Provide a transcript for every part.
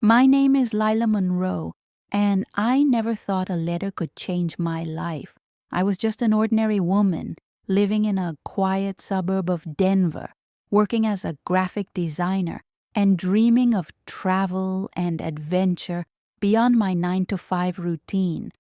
My name is Lila Monroe, and I never thought a letter could change my life. I was just an ordinary woman, living in a quiet suburb of Denver, working as a graphic designer, and dreaming of travel and adventure beyond my 9-to-5 routine.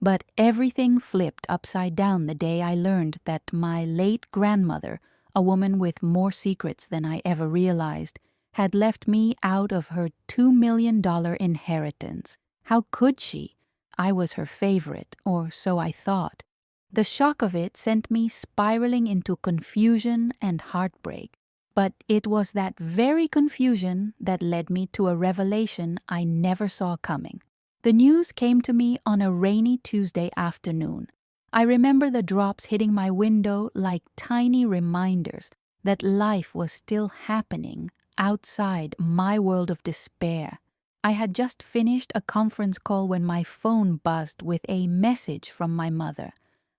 But everything flipped upside down the day I learned that my late grandmother, a woman with more secrets than I ever realized, had left me out of her $2 million inheritance. How could she? I was her favorite, or so I thought. The shock of it sent me spiraling into confusion and heartbreak. But it was that very confusion that led me to a revelation I never saw coming. The news came to me on a rainy Tuesday afternoon. I remember the drops hitting my window like tiny reminders that life was still happening outside my world of despair. I had just finished a conference call when my phone buzzed with a message from my mother.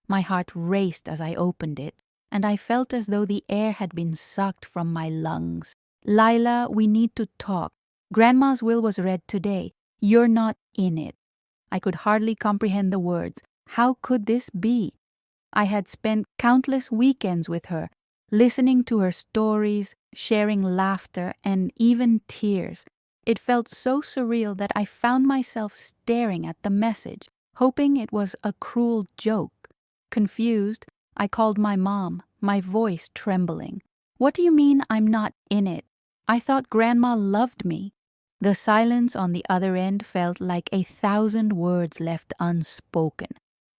My heart raced as I opened it, and I felt as though the air had been sucked from my lungs. "Lila, we need to talk. Grandma's will was read today. You're not in it." I could hardly comprehend the words. How could this be? I had spent countless weekends with her, listening to her stories, sharing laughter, and even tears. It felt so surreal that I found myself staring at the message, hoping it was a cruel joke. Confused, I called my mom, my voice trembling. "What do you mean I'm not in it? I thought Grandma loved me." The silence on the other end felt like 1,000 words left unspoken.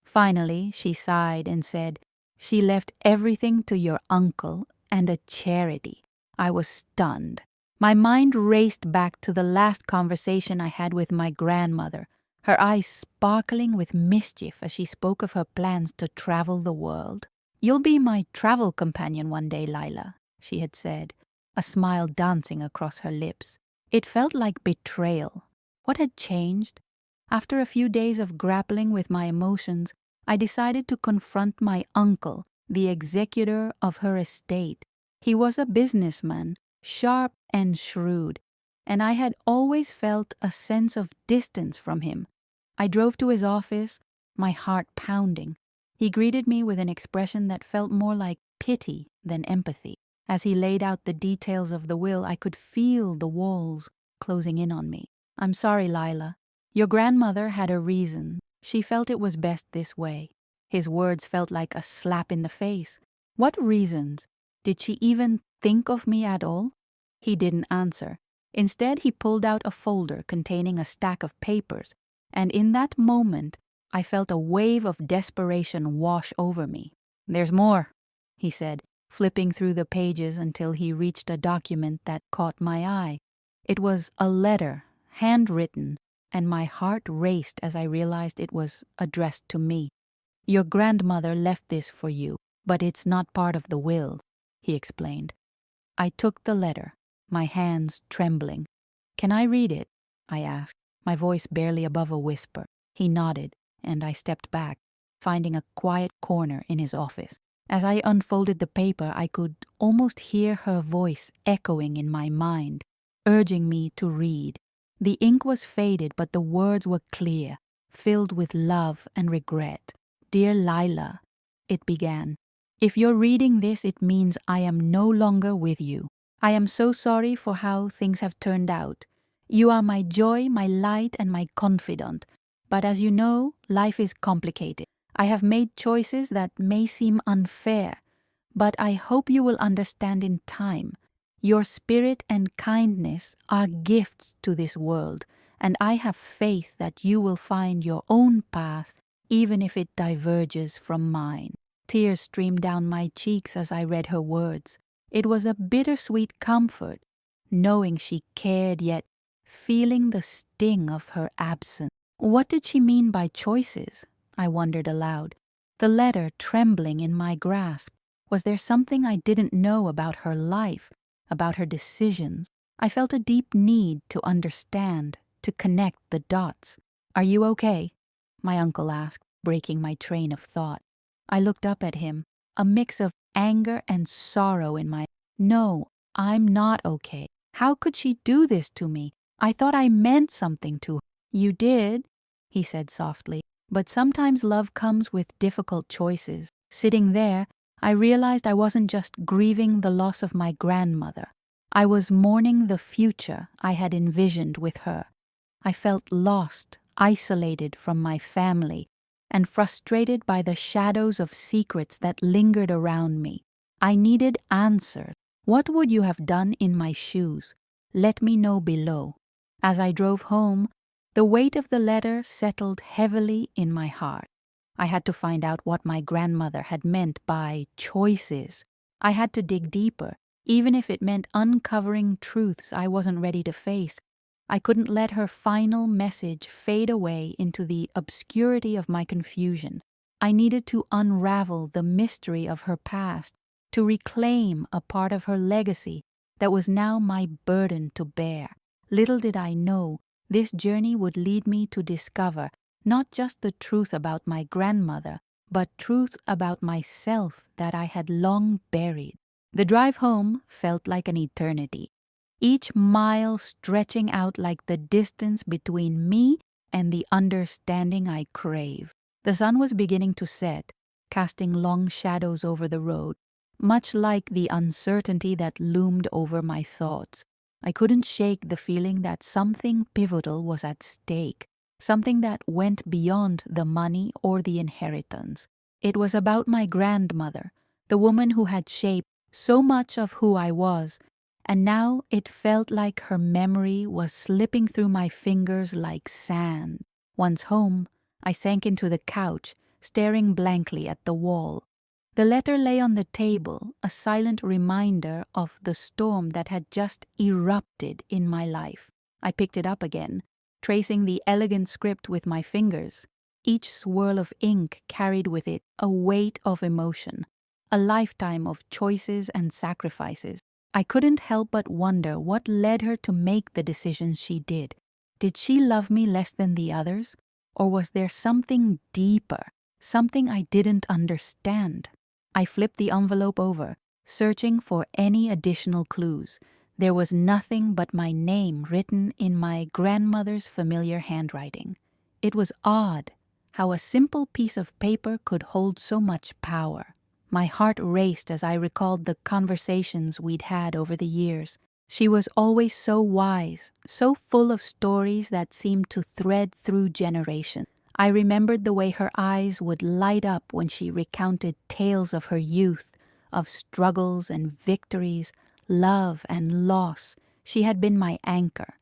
Finally, she sighed and said, "She left everything to your uncle and a charity." I was stunned. My mind raced back to the last conversation I had with my grandmother, her eyes sparkling with mischief as she spoke of her plans to travel the world. "You'll be my travel companion one day, Lila," she had said, a smile dancing across her lips. It felt like betrayal. What had changed? After a few days of grappling with my emotions, I decided to confront my uncle, the executor of her estate. He was a businessman, sharp and shrewd, and I had always felt a sense of distance from him. I drove to his office, my heart pounding. He greeted me with an expression that felt more like pity than empathy. As he laid out the details of the will, I could feel the walls closing in on me. "I'm sorry, Lila. Your grandmother had a reason. She felt it was best this way." His words felt like a slap in the face. What reasons? Did she even think of me at all? He didn't answer. Instead, he pulled out a folder containing a stack of papers, and in that moment, I felt a wave of desperation wash over me. "There's more," he said, flipping through the pages until he reached a document that caught my eye. It was a letter, handwritten, and my heart raced as I realized it was addressed to me. "Your grandmother left this for you, but it's not part of the will," he explained. I took the letter, my hands trembling. "Can I read it?" I asked, my voice barely above a whisper. He nodded, and I stepped back, finding a quiet corner in his office. As I unfolded the paper, I could almost hear her voice echoing in my mind, urging me to read. The ink was faded, but the words were clear, filled with love and regret. "Dear Lila," it began, "if you're reading this, it means I am no longer with you. I am so sorry for how things have turned out. You are my joy, my light, and my confidant. But as you know, life is complicated. I have made choices that may seem unfair, but I hope you will understand in time. Your spirit and kindness are gifts to this world, and I have faith that you will find your own path, even if it diverges from mine." Tears streamed down my cheeks as I read her words. It was a bittersweet comfort, knowing she cared yet feeling the sting of her absence. What did she mean by choices? I wondered aloud, the letter trembling in my grasp. Was there something I didn't know about her life, about her decisions? I felt a deep need to understand, to connect the dots. "Are you okay?" my uncle asked, breaking my train of thought. I looked up at him, a mix of anger and sorrow in my... "No, I'm not okay. How could she do this to me? I thought I meant something to her. You did, he said softly, but sometimes love comes with difficult choices. Sitting there, I realized I wasn't just grieving the loss of my grandmother. I was mourning the future I had envisioned with her. I felt lost, isolated from my family, and frustrated by the shadows of secrets that lingered around me. I needed answers. What would you have done in my shoes? Let me know below. As I drove home, the weight of the letter settled heavily in my heart. I had to find out what my grandmother had meant by choices. I had to dig deeper, even if it meant uncovering truths I wasn't ready to face. I couldn't let her final message fade away into the obscurity of my confusion. I needed to unravel the mystery of her past, to reclaim a part of her legacy that was now my burden to bear. Little did I know, this journey would lead me to discover not just the truth about my grandmother, but truth about myself that I had long buried. The drive home felt like an eternity, each mile stretching out like the distance between me and the understanding I crave. The sun was beginning to set, casting long shadows over the road, much like the uncertainty that loomed over my thoughts. I couldn't shake the feeling that something pivotal was at stake, something that went beyond the money or the inheritance. It was about my grandmother, the woman who had shaped so much of who I was, and now it felt like her memory was slipping through my fingers like sand. Once home, I sank into the couch, staring blankly at the wall. The letter lay on the table, a silent reminder of the storm that had just erupted in my life. I picked it up again, tracing the elegant script with my fingers. Each swirl of ink carried with it a weight of emotion, a lifetime of choices and sacrifices. I couldn't help but wonder what led her to make the decisions she did. Did she love me less than the others? Or was there something deeper, something I didn't understand? I flipped the envelope over, searching for any additional clues. There was nothing but my name written in my grandmother's familiar handwriting. It was odd how a simple piece of paper could hold so much power. My heart raced as I recalled the conversations we'd had over the years. She was always so wise, so full of stories that seemed to thread through generations. I remembered the way her eyes would light up when she recounted tales of her youth, of struggles and victories, love and loss. She had been my anchor,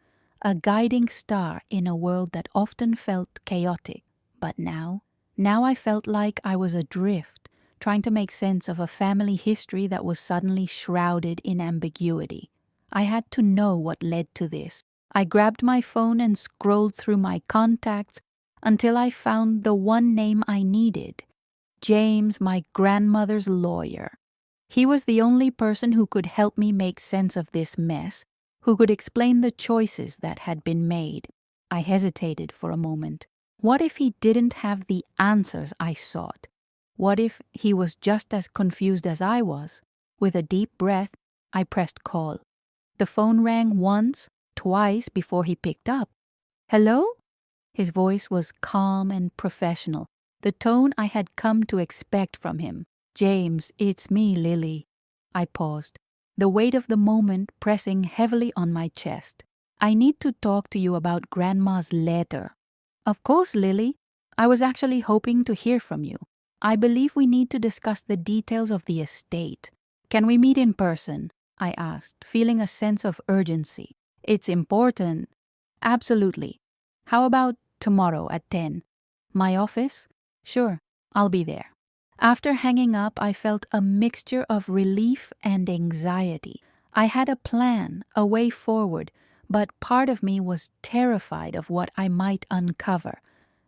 a guiding star in a world that often felt chaotic. But now I felt like I was adrift, trying to make sense of a family history that was suddenly shrouded in ambiguity. I had to know what led to this. I grabbed my phone and scrolled through my contacts until I found the one name I needed: James, my grandmother's lawyer. He was the only person who could help me make sense of this mess, who could explain the choices that had been made. I hesitated for a moment. What if he didn't have the answers I sought? What if he was just as confused as I was? With a deep breath, I pressed call. The phone rang once, twice before he picked up. Hello? His voice was calm and professional, the tone I had come to expect from him. James, it's me, Lily. I paused, the weight of the moment pressing heavily on my chest. I need to talk to you about Grandma's letter. Of course, Lily. I was actually hoping to hear from you. I believe we need to discuss the details of the estate. Can we meet in person? I asked, feeling a sense of urgency. It's important. Absolutely. How about tomorrow at 10? My office? Sure, I'll be there. After hanging up, I felt a mixture of relief and anxiety. I had a plan, a way forward, but part of me was terrified of what I might uncover.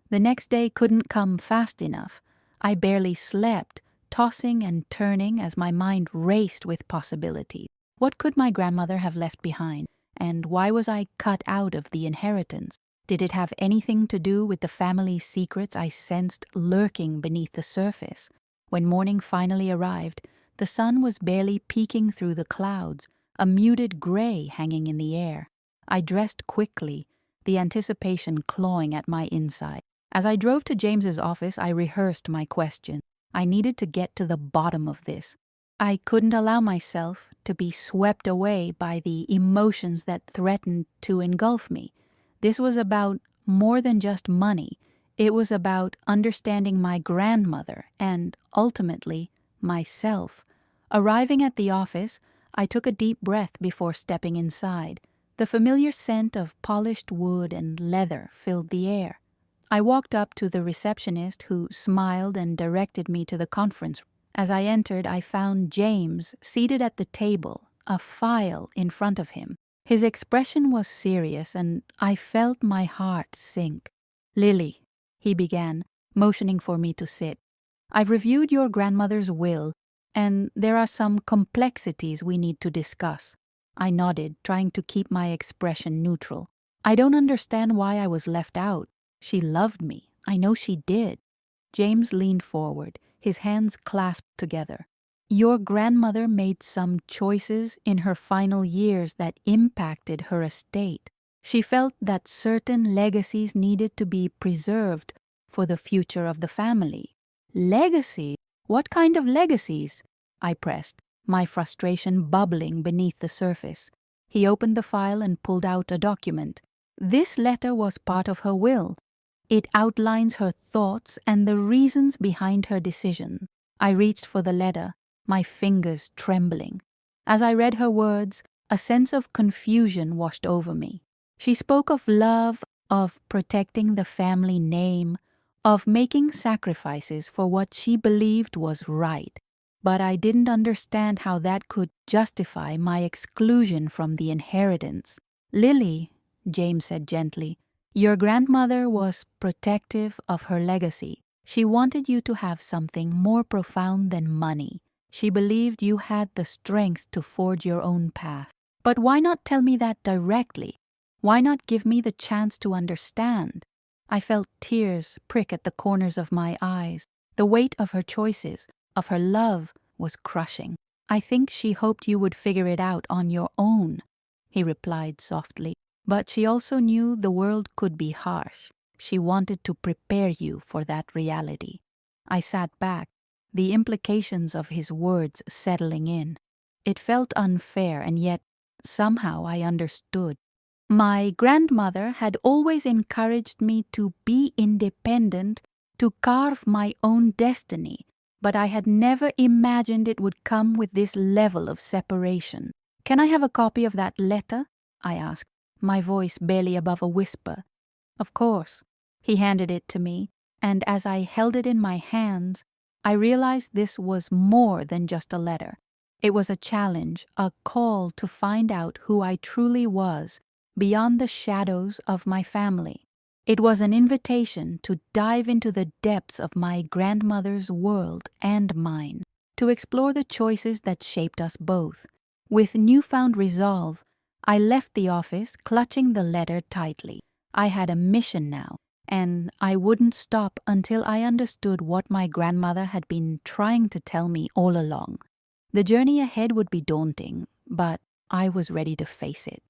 The next day couldn't come fast enough. I barely slept, tossing and turning as my mind raced with possibilities. What could my grandmother have left behind? And why was I cut out of the inheritance? Did it have anything to do with the family secrets I sensed lurking beneath the surface? When morning finally arrived, the sun was barely peeking through the clouds, a muted gray hanging in the air. I dressed quickly, the anticipation clawing at my inside. As I drove to James's office, I rehearsed my question. I needed to get to the bottom of this. I couldn't allow myself to be swept away by the emotions that threatened to engulf me. This was about more than just money. It was about understanding my grandmother and, ultimately, myself. Arriving at the office, I took a deep breath before stepping inside. The familiar scent of polished wood and leather filled the air. I walked up to the receptionist, who smiled and directed me to the conference room. As I entered, I found James seated at the table, a file in front of him. His expression was serious, and I felt my heart sink. "Lily," he began, motioning for me to sit, "I've reviewed your grandmother's will, and there are some complexities we need to discuss." I nodded, trying to keep my expression neutral. "I don't understand why I was left out. She loved me. I know she did." James leaned forward, his hands clasped together. "Your grandmother made some choices in her final years that impacted her estate. She felt that certain legacies needed to be preserved for the future of the family." "Legacy? What kind of legacies?" I pressed, my frustration bubbling beneath the surface. He opened the file and pulled out a document. This letter was part of her will. It outlines her thoughts and the reasons behind her decision. I reached for the letter, my fingers trembling. As I read her words, a sense of confusion washed over me. She spoke of love, of protecting the family name, of making sacrifices for what she believed was right. But I didn't understand how that could justify my exclusion from the inheritance. "Lily," James said gently, "your grandmother was protective of her legacy. She wanted you to have something more profound than money. She believed you had the strength to forge your own path." But why not tell me that directly? Why not give me the chance to understand? I felt tears prick at the corners of my eyes. The weight of her choices, of her love, was crushing. "I think she hoped you would figure it out on your own," he replied softly. "But she also knew the world could be harsh. She wanted to prepare you for that reality." I sat back, the implications of his words settling in. It felt unfair, and yet somehow I understood. My grandmother had always encouraged me to be independent, to carve my own destiny, but I had never imagined it would come with this level of separation. "Can I have a copy of that letter?" I asked, my voice barely above a whisper. "Of course." He handed it to me, and as I held it in my hands, I realized this was more than just a letter. It was a challenge, a call to find out who I truly was, beyond the shadows of my family. It was an invitation to dive into the depths of my grandmother's world and mine, to explore the choices that shaped us both. With newfound resolve, I left the office, clutching the letter tightly. I had a mission now, and I wouldn't stop until I understood what my grandmother had been trying to tell me all along. The journey ahead would be daunting, but I was ready to face it.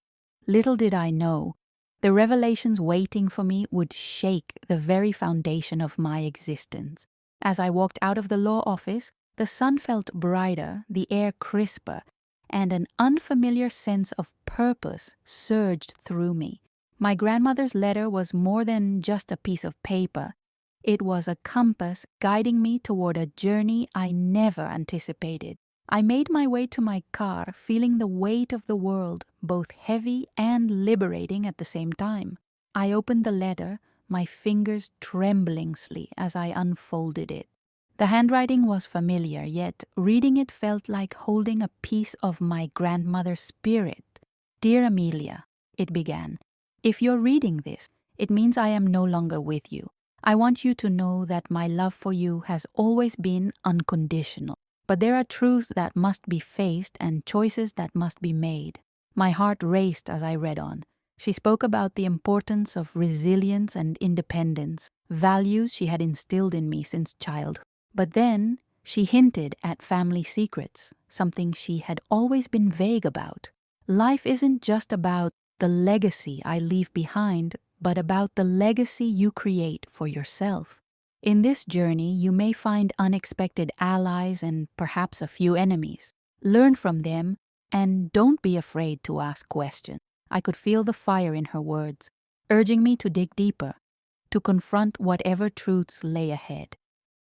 Little did I know, the revelations waiting for me would shake the very foundation of my existence. As I walked out of the law office, the sun felt brighter, the air crisper, and an unfamiliar sense of purpose surged through me. My grandmother's letter was more than just a piece of paper. It was a compass guiding me toward a journey I never anticipated. I made my way to my car, feeling the weight of the world, both heavy and liberating at the same time. I opened the letter, my fingers trembling as I unfolded it. The handwriting was familiar, yet reading it felt like holding a piece of my grandmother's spirit. "Dear Amelia," it began, "if you're reading this, it means I am no longer with you. I want you to know that my love for you has always been unconditional. But there are truths that must be faced and choices that must be made." My heart raced as I read on. She spoke about the importance of resilience and independence, values she had instilled in me since childhood. But then she hinted at family secrets, something she had always been vague about. "Life isn't just about the legacy I leave behind, but about the legacy you create for yourself. In this journey, you may find unexpected allies and perhaps a few enemies. Learn from them and don't be afraid to ask questions. I could feel the fire in her words, urging me to dig deeper, to confront whatever truths lay ahead.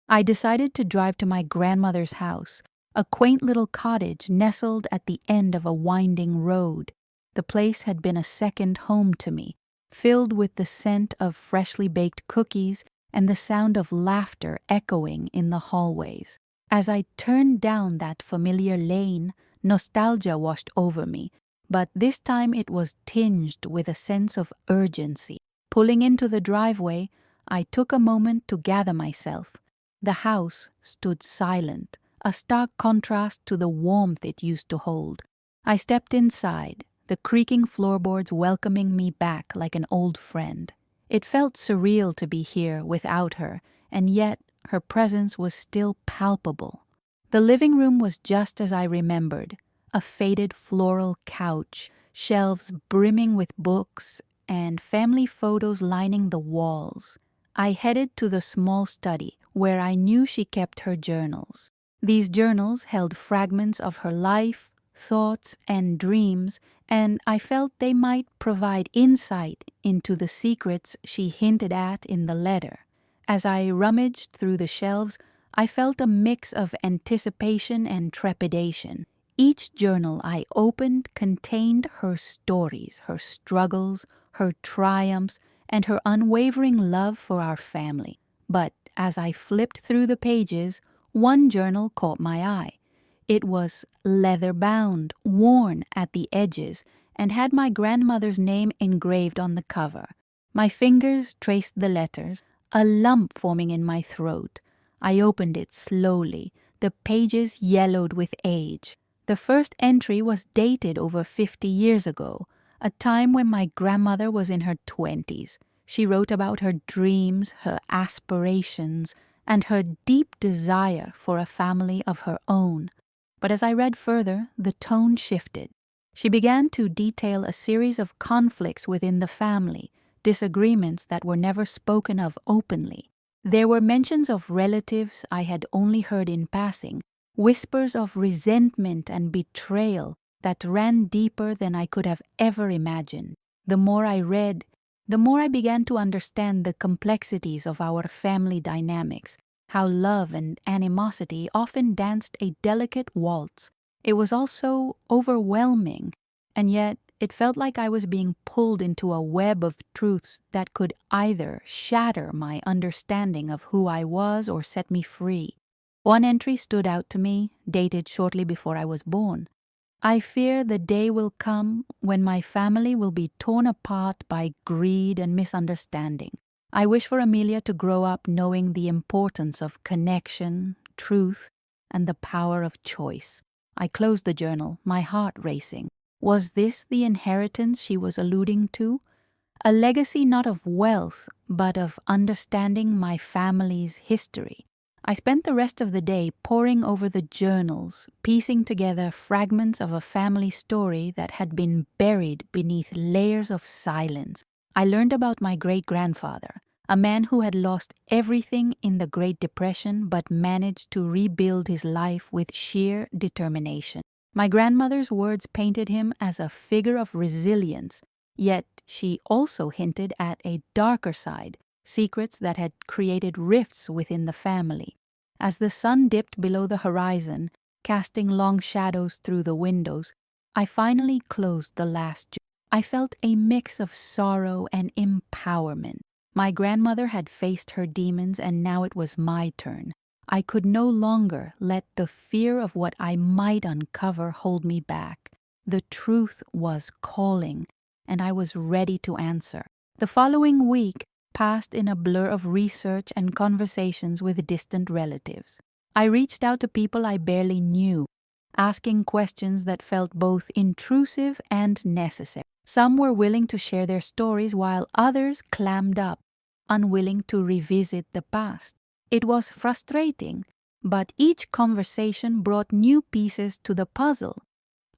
I decided to drive to my grandmother's house, a quaint little cottage nestled at the end of a winding road. The place had been a second home to me, filled with the scent of freshly baked cookies and the sound of laughter echoing in the hallways. As I turned down that familiar lane, nostalgia washed over me, but this time it was tinged with a sense of urgency. Pulling into the driveway, I took a moment to gather myself. The house stood silent, a stark contrast to the warmth it used to hold. I stepped inside, the creaking floorboards welcoming me back like an old friend. It felt surreal to be here without her, and yet her presence was still palpable. The living room was just as I remembered, a faded floral couch, shelves brimming with books, and family photos lining the walls. I headed to the small study where I knew she kept her journals. These journals held fragments of her life, thoughts, and dreams, and I felt they might provide insight into the secrets she hinted at in the letter. As I rummaged through the shelves, I felt a mix of anticipation and trepidation. Each journal I opened contained her stories, her struggles, her triumphs, and her unwavering love for our family. But as I flipped through the pages, one journal caught my eye. It was leather-bound, worn at the edges, and had my grandmother's name engraved on the cover. My fingers traced the letters, a lump forming in my throat. I opened it slowly, the pages yellowed with age. The first entry was dated over 50 years ago, a time when my grandmother was in her 20s. She wrote about her dreams, her aspirations, and her deep desire for a family of her own. But as I read further, the tone shifted. She began to detail a series of conflicts within the family, disagreements that were never spoken of openly. There were mentions of relatives I had only heard in passing, whispers of resentment and betrayal that ran deeper than I could have ever imagined. The more I read, the more I began to understand the complexities of our family dynamics, how love and animosity often danced a delicate waltz. It was also overwhelming, and yet it felt like I was being pulled into a web of truths that could either shatter my understanding of who I was or set me free. One entry stood out to me, dated shortly before I was born. I fear the day will come when my family will be torn apart by greed and misunderstanding. I wish for Amelia to grow up knowing the importance of connection, truth, and the power of choice. I closed the journal, my heart racing. Was this the inheritance she was alluding to? A legacy not of wealth, but of understanding my family's history. I spent the rest of the day poring over the journals, piecing together fragments of a family story that had been buried beneath layers of silence. I learned about my great-grandfather, a man who had lost everything in the Great Depression but managed to rebuild his life with sheer determination. My grandmother's words painted him as a figure of resilience, yet she also hinted at a darker side, secrets that had created rifts within the family. As the sun dipped below the horizon, casting long shadows through the windows, I finally closed the last journal. I felt a mix of sorrow and empowerment. My grandmother had faced her demons, and now it was my turn. I could no longer let the fear of what I might uncover hold me back. The truth was calling, and I was ready to answer. The following week passed in a blur of research and conversations with distant relatives. I reached out to people I barely knew, asking questions that felt both intrusive and necessary. Some were willing to share their stories while others clammed up, unwilling to revisit the past. It was frustrating, but each conversation brought new pieces to the puzzle.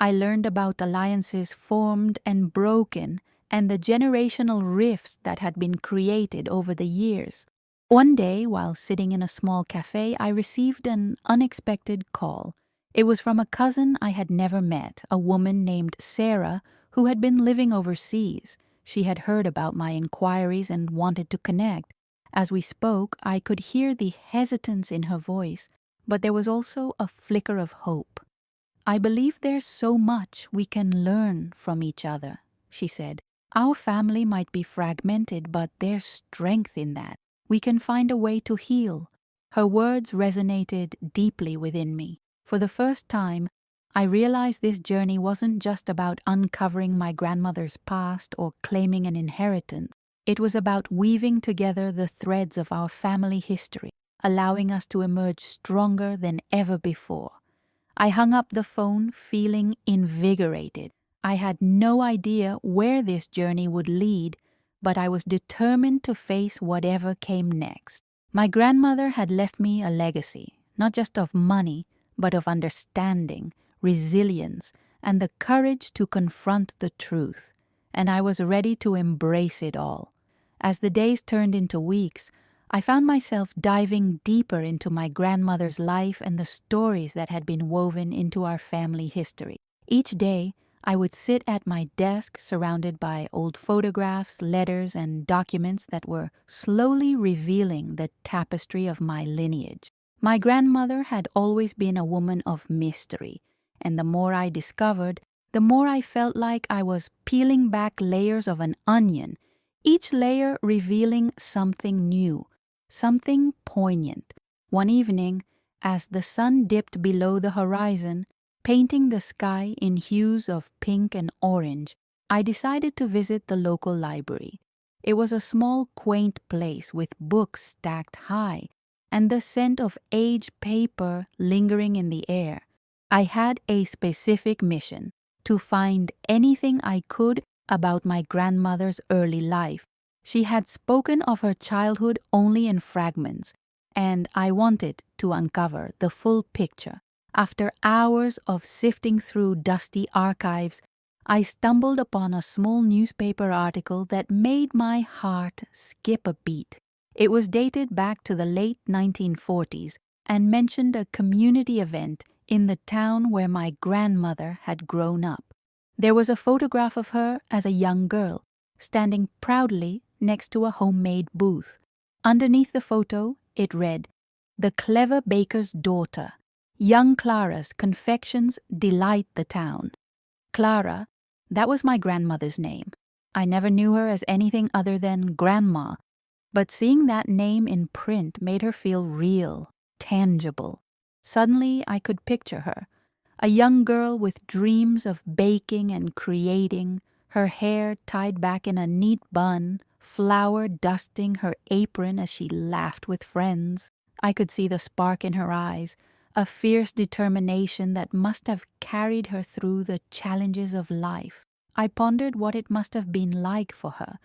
I learned about alliances formed and broken and the generational rifts that had been created over the years. One day, while sitting in a small cafe, I received an unexpected call. It was from a cousin I had never met, a woman named Sarah who had been living overseas. She had heard about my inquiries and wanted to connect. As we spoke, I could hear the hesitance in her voice, but there was also a flicker of hope. "I believe there's so much we can learn from each other," she said. "Our family might be fragmented, but there's strength in that. We can find a way to heal." Her words resonated deeply within me. For the first time, I realized this journey wasn't just about uncovering my grandmother's past or claiming an inheritance. It was about weaving together the threads of our family history, allowing us to emerge stronger than ever before. I hung up the phone feeling invigorated. I had no idea where this journey would lead, but I was determined to face whatever came next. My grandmother had left me a legacy, not just of money, but of understanding, resilience, and the courage to confront the truth, and I was ready to embrace it all. As the days turned into weeks, I found myself diving deeper into my grandmother's life and the stories that had been woven into our family history. Each day, I would sit at my desk surrounded by old photographs, letters, and documents that were slowly revealing the tapestry of my lineage. My grandmother had always been a woman of mystery, and the more I discovered, the more I felt like I was peeling back layers of an onion, each layer revealing something new, something poignant. One evening, as the sun dipped below the horizon, painting the sky in hues of pink and orange, I decided to visit the local library. It was a small, quaint place with books stacked high and the scent of aged paper lingering in the air. I had a specific mission: to find anything I could about my grandmother's early life. She had spoken of her childhood only in fragments, and I wanted to uncover the full picture. After hours of sifting through dusty archives, I stumbled upon a small newspaper article that made my heart skip a beat. It was dated back to the late 1940s and mentioned a community event in the town where my grandmother had grown up. There was a photograph of her as a young girl, standing proudly next to a homemade booth. Underneath the photo, it read, "The clever baker's daughter. Young Clara's confections delight the town." Clara, that was my grandmother's name. I never knew her as anything other than Grandma, but seeing that name in print made her feel real, tangible. Suddenly, I could picture her, a young girl with dreams of baking and creating, her hair tied back in a neat bun, flour dusting her apron as she laughed with friends. I could see the spark in her eyes, a fierce determination that must have carried her through the challenges of life. I pondered what it must have been like for her,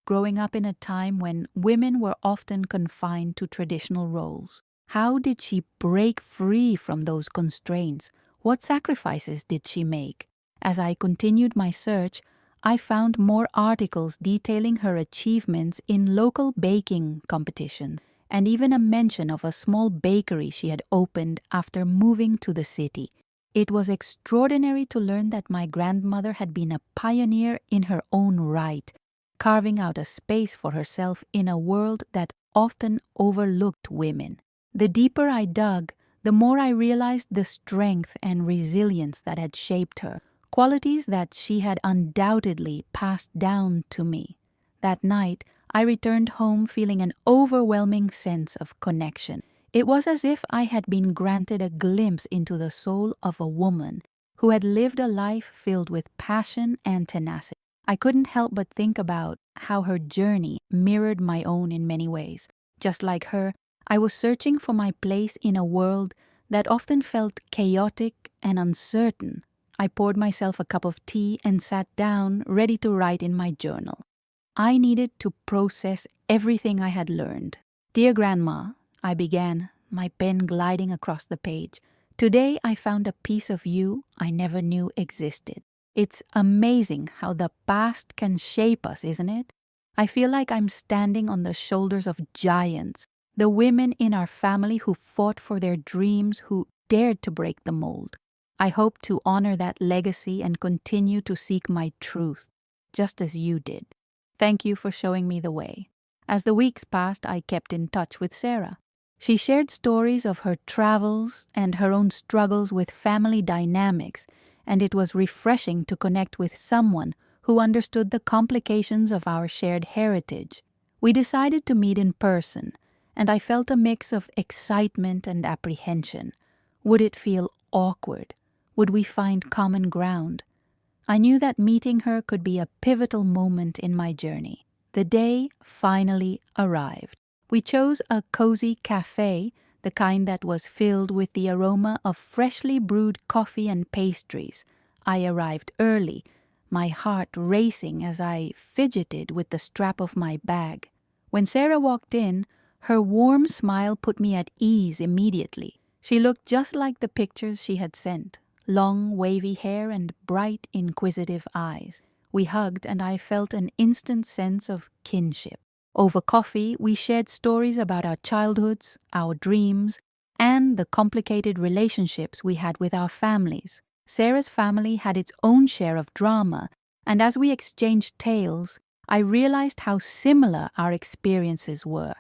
growing up in a time when women were often confined to traditional roles. How did she break free from those constraints? What sacrifices did she make? As I continued my search, I found more articles detailing her achievements in local baking competitions, and even a mention of a small bakery she had opened after moving to the city. It was extraordinary to learn that my grandmother had been a pioneer in her own right, carving out a space for herself in a world that often overlooked women. The deeper I dug, the more I realized the strength and resilience that had shaped her, qualities that she had undoubtedly passed down to me. That night, I returned home feeling an overwhelming sense of connection. It was as if I had been granted a glimpse into the soul of a woman who had lived a life filled with passion and tenacity. I couldn't help but think about how her journey mirrored my own in many ways. Just like her, I was searching for my place in a world that often felt chaotic and uncertain. I poured myself a cup of tea and sat down, ready to write in my journal. I needed to process everything I had learned. "Dear Grandma," I began, my pen gliding across the page, Today I found a piece of you I never knew existed. It's amazing how the past can shape us, isn't it? I feel like I'm standing on the shoulders of giants, the women in our family who fought for their dreams, who dared to break the mold. I hope to honor that legacy and continue to seek my truth, just as you did. Thank you for showing me the way. As the weeks passed, I kept in touch with Sarah. She shared stories of her travels and her own struggles with family dynamics, and it was refreshing to connect with someone who understood the complications of our shared heritage. We decided to meet in person, and I felt a mix of excitement and apprehension. Would it feel awkward? Would we find common ground? I knew that meeting her could be a pivotal moment in my journey. The day finally arrived. We chose a cozy cafe, the kind that was filled with the aroma of freshly brewed coffee and pastries. I arrived early, my heart racing as I fidgeted with the strap of my bag. When Sarah walked in, her warm smile put me at ease immediately. She looked just like the pictures she had sent, long wavy hair and bright inquisitive eyes. We hugged and I felt an instant sense of kinship. Over coffee, we shared stories about our childhoods, our dreams, and the complicated relationships we had with our families. Sarah's family had its own share of drama, and as we exchanged tales, I realized how similar our experiences were.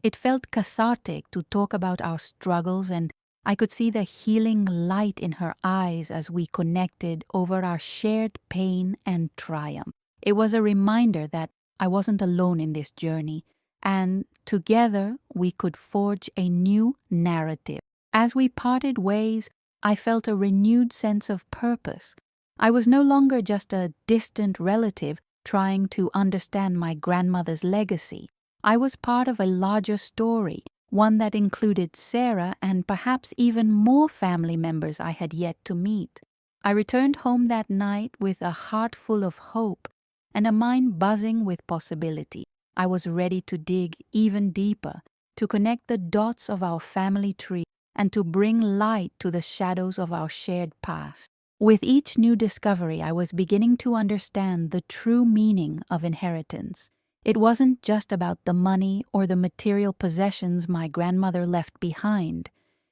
It felt cathartic to talk about our struggles, and I could see the healing light in her eyes as we connected over our shared pain and triumph. It was a reminder that I wasn't alone in this journey, and together we could forge a new narrative. As we parted ways, I felt a renewed sense of purpose. I was no longer just a distant relative trying to understand my grandmother's legacy. I was part of a larger story, one that included Sarah and perhaps even more family members I had yet to meet. I returned home that night with a heart full of hope and a mind buzzing with possibility. I was ready to dig even deeper, to connect the dots of our family tree, and to bring light to the shadows of our shared past. With each new discovery, I was beginning to understand the true meaning of inheritance. It wasn't just about the money or the material possessions my grandmother left behind.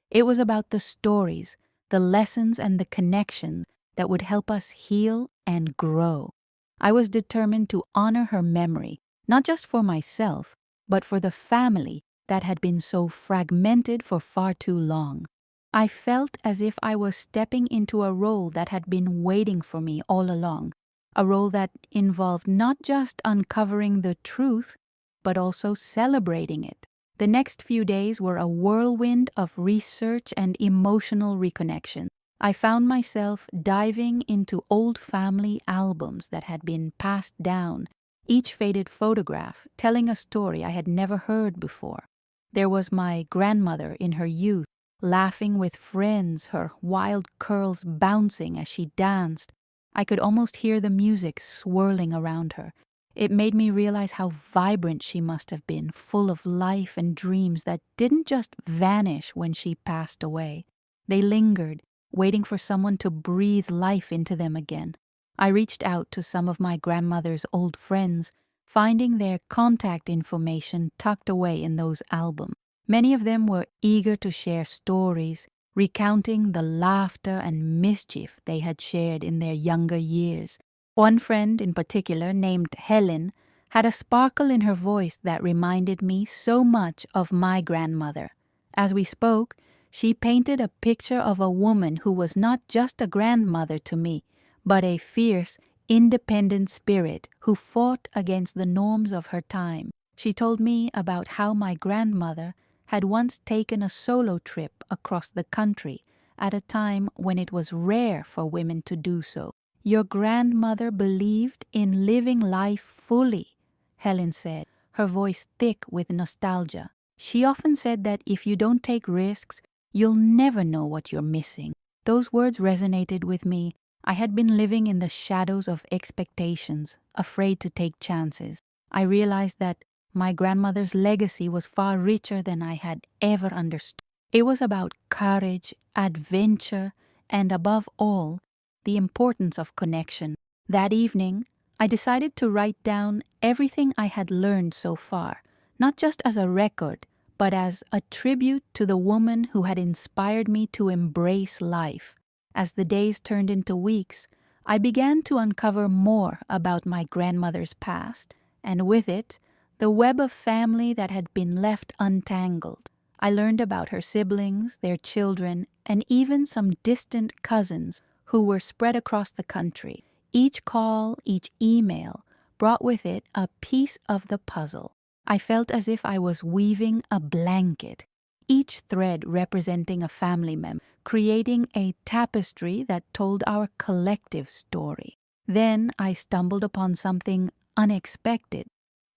It was about the stories, the lessons, and the connections that would help us heal and grow. I was determined to honor her memory, not just for myself, but for the family that had been so fragmented for far too long. I felt as if I was stepping into a role that had been waiting for me all along, a role that involved not just uncovering the truth, but also celebrating it. The next few days were a whirlwind of research and emotional reconnection. I found myself diving into old family albums that had been passed down, each faded photograph telling a story I had never heard before. There was my grandmother in her youth, laughing with friends, her wild curls bouncing as she danced. I could almost hear the music swirling around her. It made me realize how vibrant she must have been, full of life and dreams that didn't just vanish when she passed away. They lingered, waiting for someone to breathe life into them again. I reached out to some of my grandmother's old friends, finding their contact information tucked away in those albums. Many of them were eager to share stories, recounting the laughter and mischief they had shared in their younger years. One friend in particular, named Helen, had a sparkle in her voice that reminded me so much of my grandmother. As we spoke, she painted a picture of a woman who was not just a grandmother to me, but a fierce, independent spirit who fought against the norms of her time. She told me about how my grandmother had once taken a solo trip across the country at a time when it was rare for women to do so. "Your grandmother believed in living life fully," Helen said, her voice thick with nostalgia. "She often said that if you don't take risks, you'll never know what you're missing." Those words resonated with me. I had been living in the shadows of expectations, afraid to take chances. I realized that my grandmother's legacy was far richer than I had ever understood. It was about courage, adventure, and above all, the importance of connection. That evening, I decided to write down everything I had learned so far, not just as a record, but as a tribute to the woman who had inspired me to embrace life. As the days turned into weeks, I began to uncover more about my grandmother's past, and with it, the web of family that had been left untangled. I learned about her siblings, their children, and even some distant cousins who were spread across the country. Each call, each email, brought with it a piece of the puzzle. I felt as if I was weaving a blanket, each thread representing a family member, creating a tapestry that told our collective story. Then I stumbled upon something unexpected.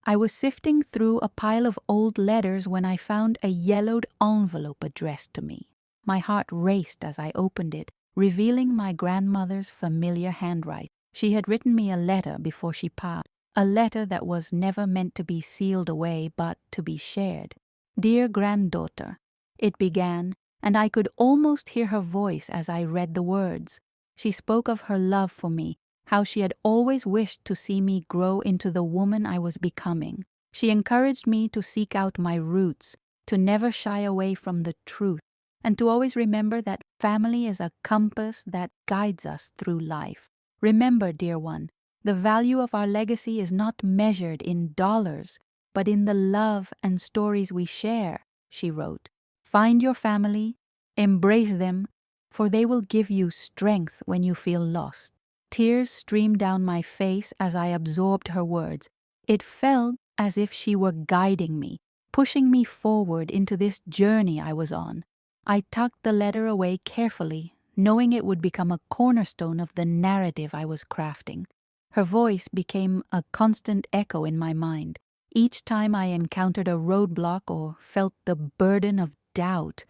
I was sifting through a pile of old letters when I found a yellowed envelope addressed to me. My heart raced as I opened it, revealing my grandmother's familiar handwriting. She had written me a letter before she passed, a letter that was never meant to be sealed away but to be shared. "Dear granddaughter," it began, and I could almost hear her voice as I read the words. She spoke of her love for me, how she had always wished to see me grow into the woman I was becoming. She encouraged me to seek out my roots, to never shy away from the truth, and to always remember that family is a compass that guides us through life. "Remember, dear one, the value of our legacy is not measured in dollars, but in the love and stories we share," she wrote. "Find your family, embrace them, for they will give you strength when you feel lost." Tears streamed down my face as I absorbed her words. It felt as if she were guiding me, pushing me forward into this journey I was on. I tucked the letter away carefully, knowing it would become a cornerstone of the narrative I was crafting. Her voice became a constant echo in my mind. Each time I encountered a roadblock or felt the burden of doubt,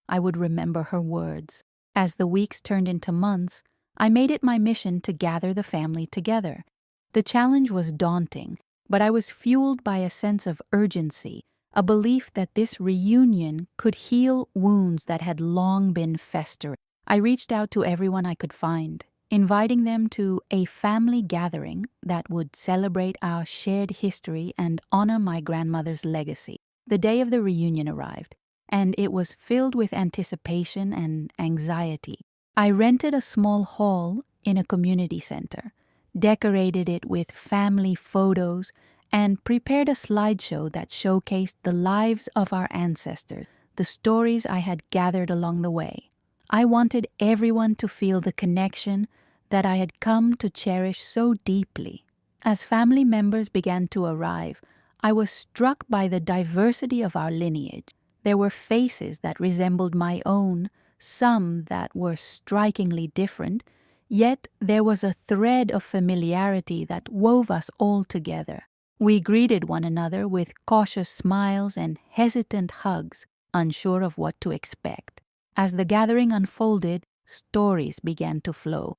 I would remember her words. As the weeks turned into months, I made it my mission to gather the family together. The challenge was daunting, but I was fueled by a sense of urgency, a belief that this reunion could heal wounds that had long been festering. I reached out to everyone I could find, inviting them to a family gathering that would celebrate our shared history and honor my grandmother's legacy. The day of the reunion arrived, and it was filled with anticipation and anxiety. I rented a small hall in a community center, decorated it with family photos, and prepared a slideshow that showcased the lives of our ancestors, the stories I had gathered along the way. I wanted everyone to feel the connection that I had come to cherish so deeply. As family members began to arrive, I was struck by the diversity of our lineage. There were faces that resembled my own, some that were strikingly different, yet there was a thread of familiarity that wove us all together. We greeted one another with cautious smiles and hesitant hugs, unsure of what to expect. As the gathering unfolded, stories began to flow.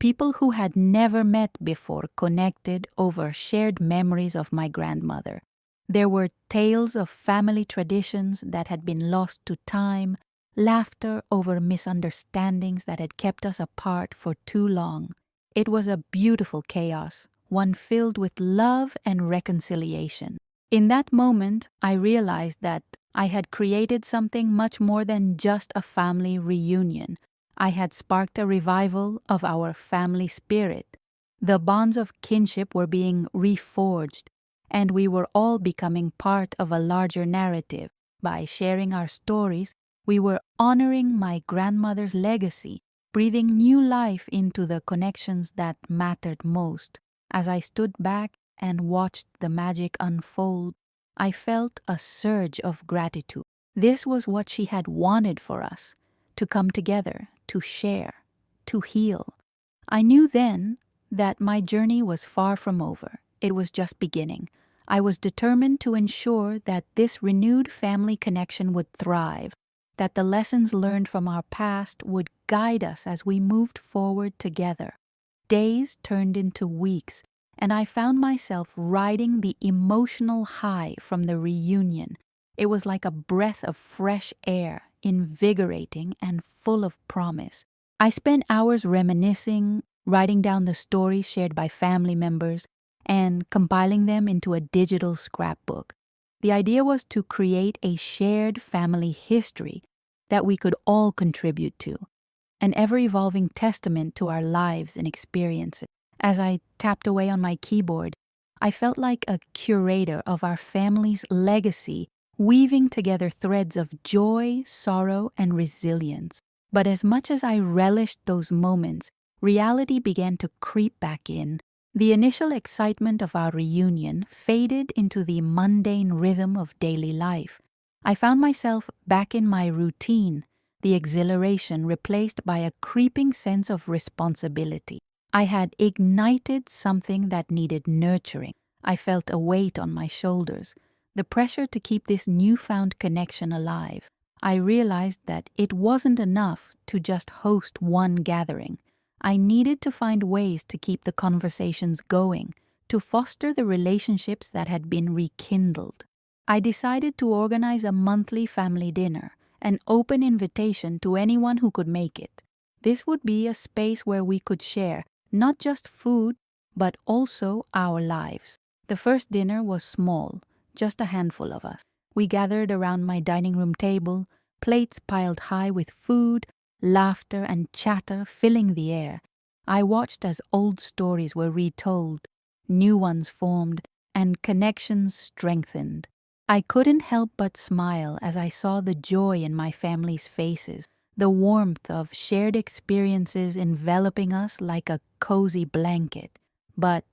People who had never met before connected over shared memories of my grandmother. There were tales of family traditions that had been lost to time, laughter over misunderstandings that had kept us apart for too long. It was a beautiful chaos, one filled with love and reconciliation. In that moment, I realized that I had created something much more than just a family reunion. I had sparked a revival of our family spirit. The bonds of kinship were being reforged, and we were all becoming part of a larger narrative. By sharing our stories, we were honoring my grandmother's legacy, breathing new life into the connections that mattered most. As I stood back and watched the magic unfold, I felt a surge of gratitude. This was what she had wanted for us, to come together, to share, to heal. I knew then that my journey was far from over. It was just beginning. I was determined to ensure that this renewed family connection would thrive, that the lessons learned from our past would guide us as we moved forward together. Days turned into weeks, and I found myself riding the emotional high from the reunion. It was like a breath of fresh air, invigorating and full of promise. I spent hours reminiscing, writing down the stories shared by family members, and compiling them into a digital scrapbook. The idea was to create a shared family history that we could all contribute to, an ever-evolving testament to our lives and experiences. As I tapped away on my keyboard, I felt like a curator of our family's legacy, weaving together threads of joy, sorrow, and resilience. But as much as I relished those moments, reality began to creep back in. The initial excitement of our reunion faded into the mundane rhythm of daily life. I found myself back in my routine, the exhilaration replaced by a creeping sense of responsibility. I had ignited something that needed nurturing. I felt a weight on my shoulders, the pressure to keep this newfound connection alive. I realized that it wasn't enough to just host one gathering. I needed to find ways to keep the conversations going, to foster the relationships that had been rekindled. I decided to organize a monthly family dinner, an open invitation to anyone who could make it. This would be a space where we could share not just food, but also our lives. The first dinner was small, just a handful of us. We gathered around my dining room table, plates piled high with food, laughter and chatter filling the air. I watched as old stories were retold, new ones formed, and connections strengthened. I couldn't help but smile as I saw the joy in my family's faces, the warmth of shared experiences enveloping us like a cozy blanket. But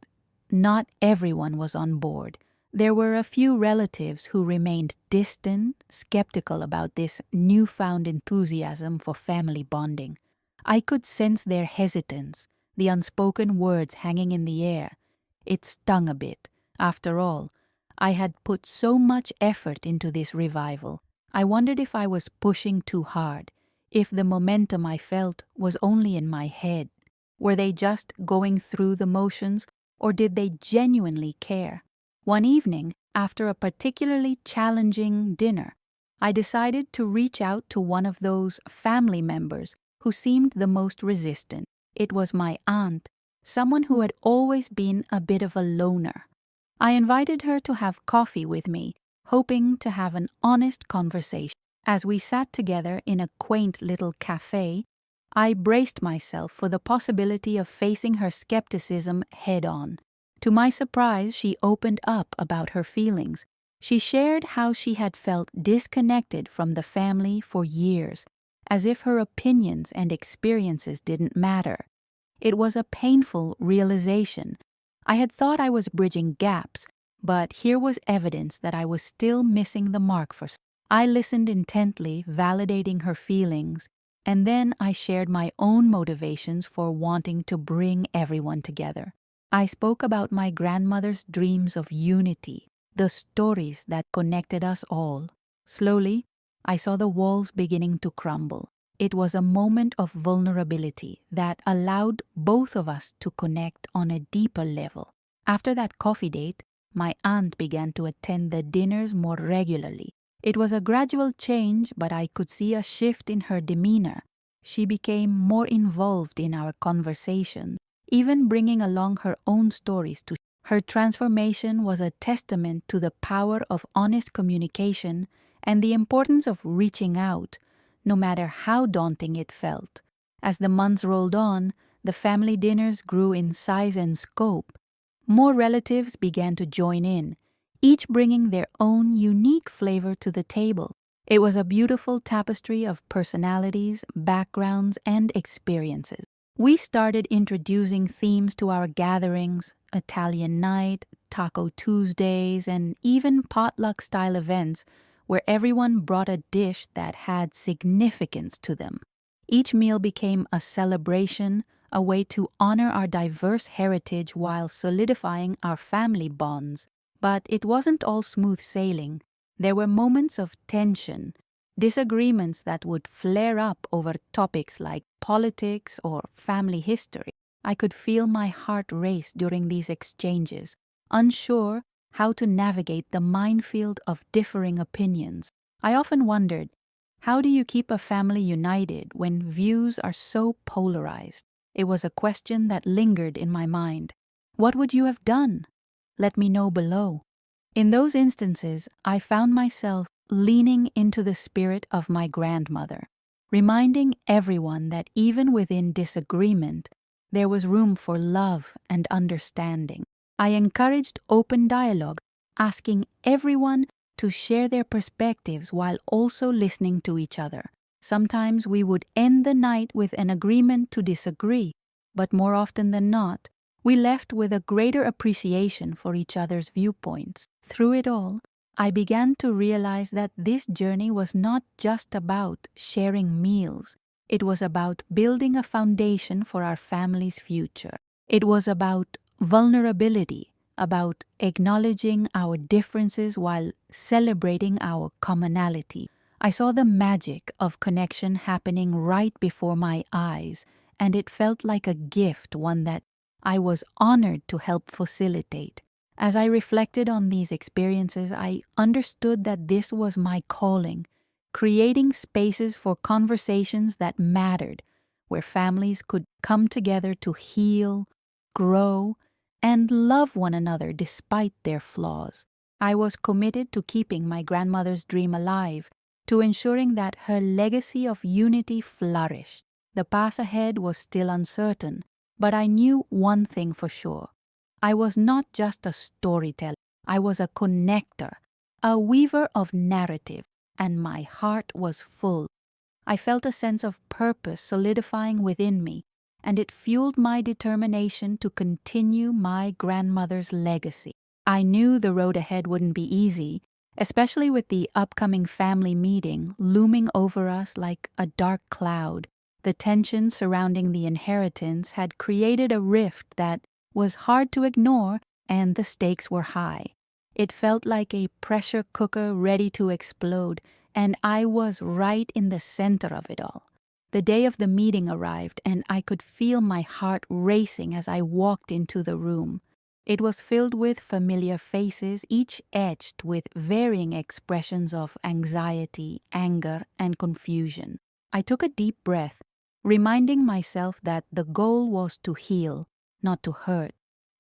not everyone was on board. There were a few relatives who remained distant, skeptical about this newfound enthusiasm for family bonding. I could sense their hesitance, the unspoken words hanging in the air. It stung a bit. After all, I had put so much effort into this revival. I wondered if I was pushing too hard, if the momentum I felt was only in my head. Were they just going through the motions, or did they genuinely care? One evening, after a particularly challenging dinner, I decided to reach out to one of those family members who seemed the most resistant. It was my aunt, someone who had always been a bit of a loner. I invited her to have coffee with me, hoping to have an honest conversation. As we sat together in a quaint little cafe, I braced myself for the possibility of facing her skepticism head-on. To my surprise, she opened up about her feelings. She shared how she had felt disconnected from the family for years, as if her opinions and experiences didn't matter. It was a painful realization. I had thought I was bridging gaps, but here was evidence that I was still missing the mark for. I listened intently, validating her feelings, and then I shared my own motivations for wanting to bring everyone together. I spoke about my grandmother's dreams of unity, the stories that connected us all. Slowly, I saw the walls beginning to crumble. It was a moment of vulnerability that allowed both of us to connect on a deeper level. After that coffee date, my aunt began to attend the dinners more regularly. It was a gradual change, but I could see a shift in her demeanor. She became more involved in our conversations, even bringing along her own stories to. Her transformation was a testament to the power of honest communication and the importance of reaching out, no matter how daunting it felt. As the months rolled on, the family dinners grew in size and scope. More relatives began to join in, each bringing their own unique flavor to the table. It was a beautiful tapestry of personalities, backgrounds, and experiences. We started introducing themes to our gatherings: Italian night, Taco Tuesdays, and even potluck-style events where everyone brought a dish that had significance to them. Each meal became a celebration, a way to honor our diverse heritage while solidifying our family bonds. But it wasn't all smooth sailing. There were moments of tension, disagreements that would flare up over topics like politics or family history. I could feel my heart race during these exchanges, unsure how to navigate the minefield of differing opinions. I often wondered, How do you keep a family united when views are so polarized? It was a question that lingered in my mind. What would you have done? Let me know below. In those instances, I found myself leaning into the spirit of my grandmother, reminding everyone that even within disagreement, there was room for love and understanding. I encouraged open dialogue, asking everyone to share their perspectives while also listening to each other. Sometimes we would end the night with an agreement to disagree, but more often than not, we left with a greater appreciation for each other's viewpoints. Through it all, I began to realize that this journey was not just about sharing meals. It was about building a foundation for our family's future. It was about vulnerability, about acknowledging our differences while celebrating our commonality. I saw the magic of connection happening right before my eyes, and it felt like a gift, one that I was honored to help facilitate. As I reflected on these experiences, I understood that this was my calling, creating spaces for conversations that mattered, where families could come together to heal, grow, and love one another despite their flaws. I was committed to keeping my grandmother's dream alive, to ensuring that her legacy of unity flourished. The path ahead was still uncertain, but I knew one thing for sure. I was not just a storyteller, I was a connector, a weaver of narrative, and my heart was full. I felt a sense of purpose solidifying within me, and it fueled my determination to continue my grandmother's legacy. I knew the road ahead wouldn't be easy, especially with the upcoming family meeting looming over us like a dark cloud. The tension surrounding the inheritance had created a rift that was hard to ignore, and the stakes were high. It felt like a pressure cooker ready to explode, and I was right in the center of it all. The day of the meeting arrived, and I could feel my heart racing as I walked into the room. It was filled with familiar faces, each etched with varying expressions of anxiety, anger, and confusion. I took a deep breath, reminding myself that the goal was to heal, not to hurt.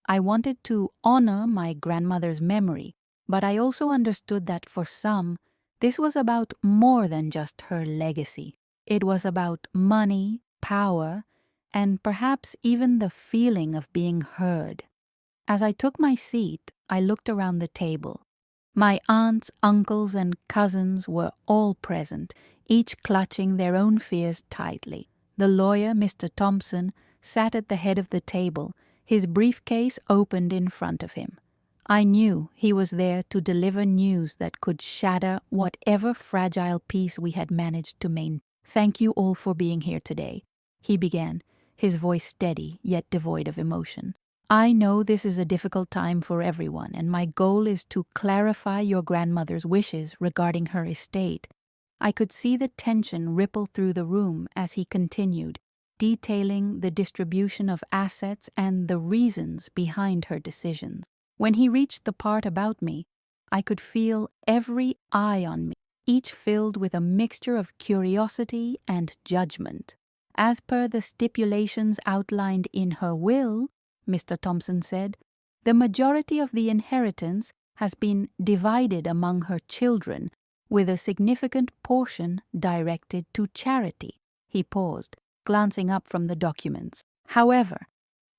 I wanted to honor my grandmother's memory, but I also understood that for some, this was about more than just her legacy. It was about money, power, and perhaps even the feeling of being heard. As I took my seat, I looked around the table. My aunts, uncles, and cousins were all present, each clutching their own fears tightly. The lawyer, Mr. Thompson, sat at the head of the table, his briefcase opened in front of him. I knew he was there to deliver news that could shatter whatever fragile peace we had managed to maintain. "Thank you all for being here today," he began, his voice steady yet devoid of emotion. "I know this is a difficult time for everyone, and my goal is to clarify your grandmother's wishes regarding her estate." I could see the tension ripple through the room as he continued, detailing the distribution of assets and the reasons behind her decisions. When he reached the part about me, I could feel every eye on me, each filled with a mixture of curiosity and judgment. "As per the stipulations outlined in her will," Mr. Thompson said, "the majority of the inheritance has been divided among her children, with a significant portion directed to charity." He paused, glancing up from the documents. "However,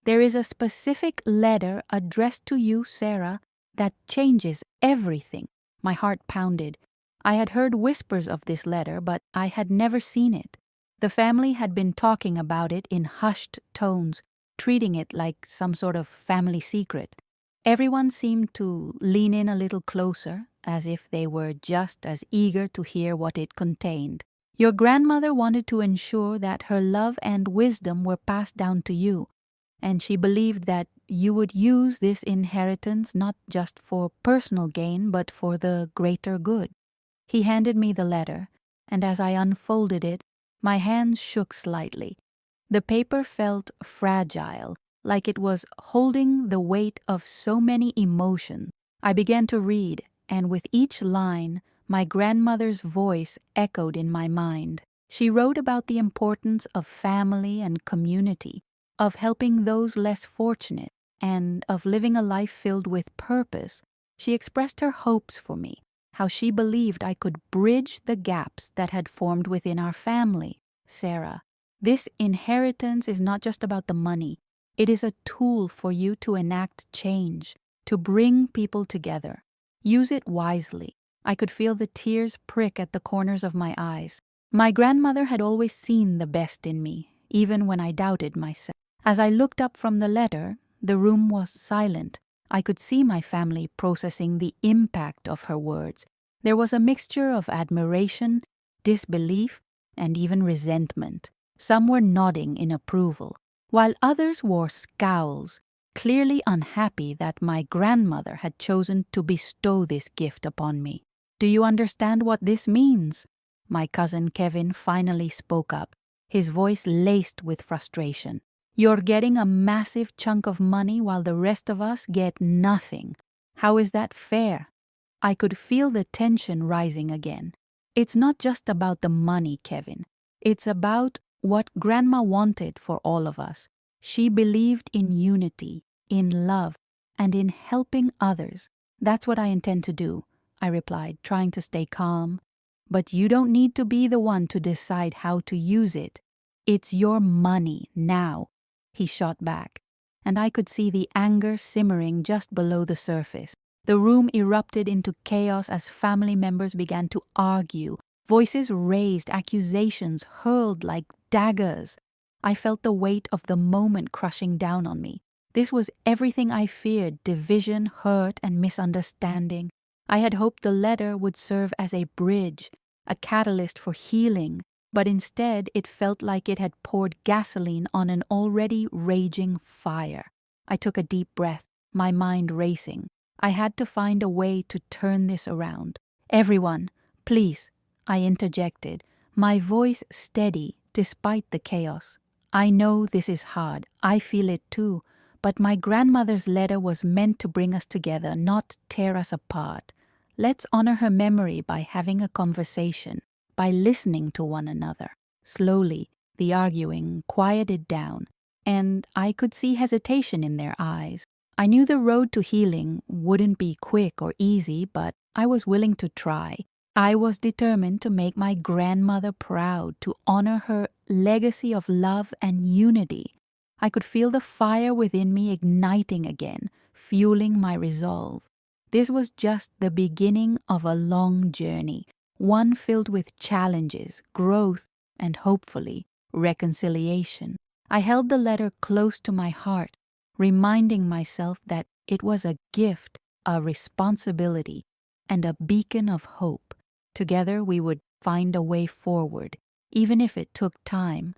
there is a specific letter addressed to you, Sarah, that changes everything." My heart pounded. I had heard whispers of this letter, but I had never seen it. The family had been talking about it in hushed tones, treating it like some sort of family secret. Everyone seemed to lean in a little closer, as if they were just as eager to hear what it contained. "Your grandmother wanted to ensure that her love and wisdom were passed down to you, and she believed that you would use this inheritance not just for personal gain, but for the greater good." He handed me the letter, and as I unfolded it, my hands shook slightly. The paper felt fragile, like it was holding the weight of so many emotions. I began to read, and with each line, my grandmother's voice echoed in my mind. She wrote about the importance of family and community, of helping those less fortunate, and of living a life filled with purpose. She expressed her hopes for me, how she believed I could bridge the gaps that had formed within our family. Sarah, this inheritance is not just about the money. It is a tool for you to enact change, to bring people together. Use it wisely. I could feel the tears prick at the corners of my eyes. My grandmother had always seen the best in me, even when I doubted myself. As I looked up from the letter, the room was silent. I could see my family processing the impact of her words. There was a mixture of admiration, disbelief, and even resentment. Some were nodding in approval, while others wore scowls, clearly unhappy that my grandmother had chosen to bestow this gift upon me. "Do you understand what this means?" My cousin Kevin finally spoke up, his voice laced with frustration. "You're getting a massive chunk of money while the rest of us get nothing. How is that fair?" I could feel the tension rising again. "It's not just about the money, Kevin. It's about what Grandma wanted for all of us. She believed in unity, in love, and in helping others. That's what I intend to do," I replied, trying to stay calm. "But you don't need to be the one to decide how to use it. It's your money now," he shot back, and I could see the anger simmering just below the surface. The room erupted into chaos as family members began to argue. Voices raised, accusations hurled like daggers. I felt the weight of the moment crushing down on me. This was everything I feared: division, hurt, and misunderstanding. I had hoped the letter would serve as a bridge, a catalyst for healing, but instead it felt like it had poured gasoline on an already raging fire. I took a deep breath, my mind racing. I had to find a way to turn this around. "Everyone, please," I interjected, my voice steady despite the chaos. "I know this is hard. I feel it too. But my grandmother's letter was meant to bring us together, not tear us apart. Let's honor her memory by having a conversation, by listening to one another." Slowly, the arguing quieted down, and I could see hesitation in their eyes. I knew the road to healing wouldn't be quick or easy, but I was willing to try. I was determined to make my grandmother proud, to honor her legacy of love and unity. I could feel the fire within me igniting again, fueling my resolve. This was just the beginning of a long journey, one filled with challenges, growth, and hopefully, reconciliation. I held the letter close to my heart, reminding myself that it was a gift, a responsibility, and a beacon of hope. Together we would find a way forward, even if it took time.